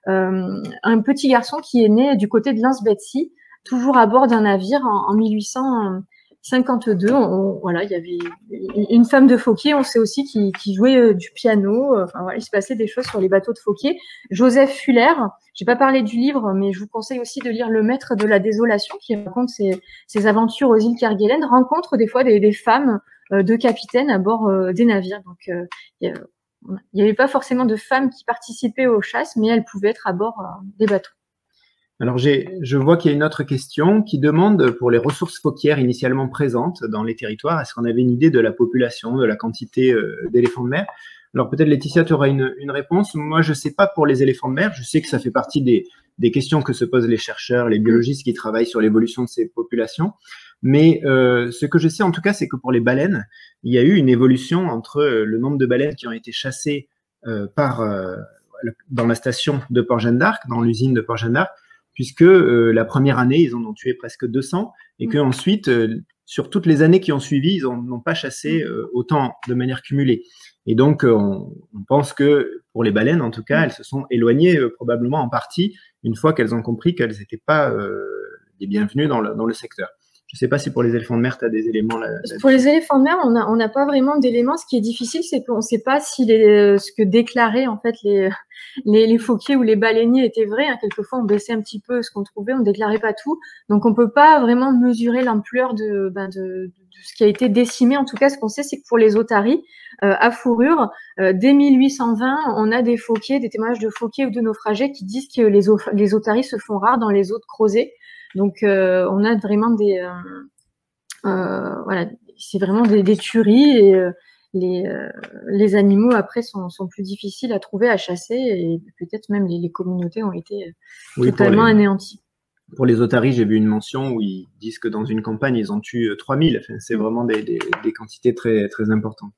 un petit garçon qui est né du côté de Lens-Betsy, toujours à bord d'un navire en 1852. Il y avait une femme de Fauquier. On sait aussi qui jouait du piano. Il se passait des choses sur les bateaux de Fauquier. Joseph Fuller, j'ai pas parlé du livre, mais je vous conseille aussi de lire Le Maître de la Désolation, qui raconte ses aventures aux îles Kerguelen, rencontre des fois des femmes de capitaines à bord des navires. Donc, il n'y avait pas forcément de femmes qui participaient aux chasses, mais elles pouvaient être à bord des bateaux. Alors, je vois qu'il y a une autre question qui demande pour les ressources fauquières initialement présentes dans les territoires, est-ce qu'on avait une idée de la population, de la quantité d'éléphants de mer? Alors, peut-être, Laetitia, tu auras une réponse. Moi, je ne sais pas pour les éléphants de mer. Je sais que ça fait partie des questions que se posent les chercheurs, les biologistes qui travaillent sur l'évolution de ces populations. Mais ce que je sais en tout cas, c'est que pour les baleines, il y a eu une évolution entre le nombre de baleines qui ont été chassées par dans la station de Port-Jeanne d'Arc, dans l'usine de Port-Jeanne d'Arc, puisque la première année, ils en ont tué presque 200, et qu'ensuite, sur toutes les années qui ont suivi, ils n'ont pas chassé autant de manière cumulée. Et donc, on pense que, pour les baleines, en tout cas, elles se sont éloignées probablement en partie, une fois qu'elles ont compris qu'elles n'étaient pas les bienvenues dans le secteur. Je ne sais pas si pour les éléphants de mer, tu as des éléments là. Pour les éléphants de mer, on n'a pas vraiment d'éléments. Ce qui est difficile, c'est qu'on ne sait pas si ce que déclaraient en fait les phoquiers ou les baleiniers était vrai. Hein. Quelquefois, on baissait un petit peu ce qu'on trouvait, on ne déclarait pas tout. Donc, on ne peut pas vraiment mesurer l'ampleur de ce qui a été décimé. En tout cas, ce qu'on sait, c'est que pour les otaries à fourrure, dès 1820, on a des phoquiers, des témoignages de phoquiers ou de naufragés qui disent que les otaries se font rares dans les eaux de Crozet. Donc, on a vraiment voilà, c'est vraiment des tueries et les animaux après sont plus difficiles à trouver, à chasser et peut-être même les communautés ont été totalement anéanties. Pour les otaries, j'ai vu une mention où ils disent que dans une campagne, ils ont tué 3000. Enfin, c'est vraiment des quantités très, très importantes.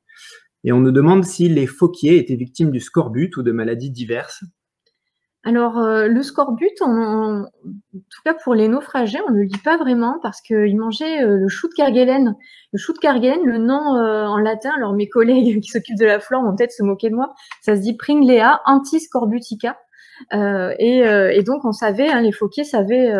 Et on nous demande si les phoquiers étaient victimes du scorbut ou de maladies diverses. Alors, le scorbut, en tout cas pour les naufragés, on ne le dit pas vraiment parce qu'ils mangeaient le chou de Kerguelen. Le chou de Kerguelen, le nom en latin, alors mes collègues qui s'occupent de la flore vont peut-être se moquer de moi, ça se dit Pringlea antiscorbutica. Et donc, on savait, hein, les phoquiers savaient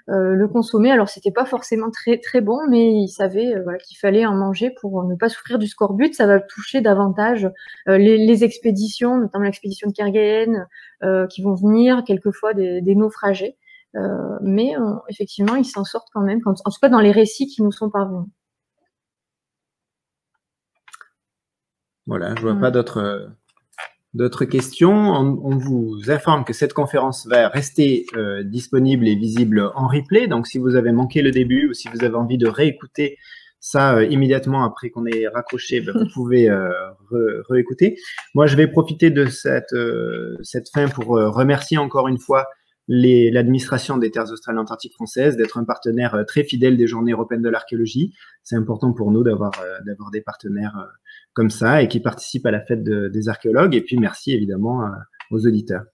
le consommer. Alors, c'était pas forcément très, très bon, mais ils savaient voilà, qu'il fallait en manger pour ne pas souffrir du scorbut. Ça va toucher davantage les expéditions, notamment l'expédition de Kerguelen, qui vont venir quelquefois des naufragés. Mais effectivement, ils s'en sortent quand même, en tout cas dans les récits qui nous sont parvenus. Voilà, je vois pas d'autres questions. On vous informe que cette conférence va rester disponible et visible en replay. Donc, si vous avez manqué le début ou si vous avez envie de réécouter ça immédiatement après qu'on ait raccroché, vous pouvez réécouter. Moi, je vais profiter de cette fin pour remercier encore une fois l'administration des Terres australes antarctiques françaises d'être un partenaire très fidèle des Journées européennes de l'archéologie. C'est important pour nous d'avoir des partenaires comme ça et qui participent à la fête des archéologues. Et puis, merci évidemment aux auditeurs.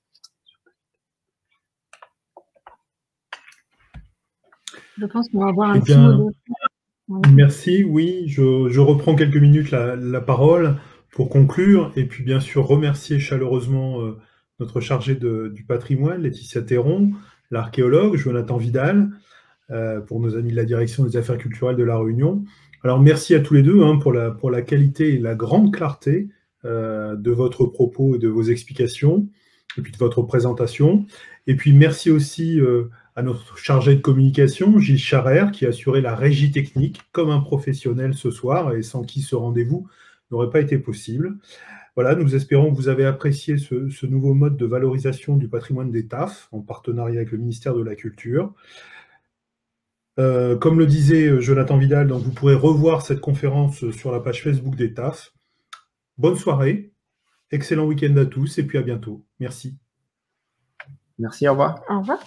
Je pense qu'on va avoir un petit mot de... Merci, oui. Je reprends quelques minutes la parole pour conclure et puis bien sûr remercier chaleureusement notre chargé du patrimoine, Laetitia Théron, l'archéologue, Jonathan Vidal, pour nos amis de la direction des affaires culturelles de La Réunion. Alors, merci à tous les deux pour la qualité et la grande clarté de votre propos et de vos explications, et puis de votre présentation. Et puis, merci aussi à notre chargé de communication, Gilles Charrère, qui a assuré la régie technique comme un professionnel ce soir, et sans qui ce rendez-vous n'aurait pas été possible. Voilà, nous espérons que vous avez apprécié ce nouveau mode de valorisation du patrimoine des TAF, en partenariat avec le ministère de la Culture. Comme le disait Jonathan Vidal, donc vous pourrez revoir cette conférence sur la page Facebook des TAF. Bonne soirée, excellent week-end à tous et puis à bientôt. Merci. Merci, au revoir. Au revoir.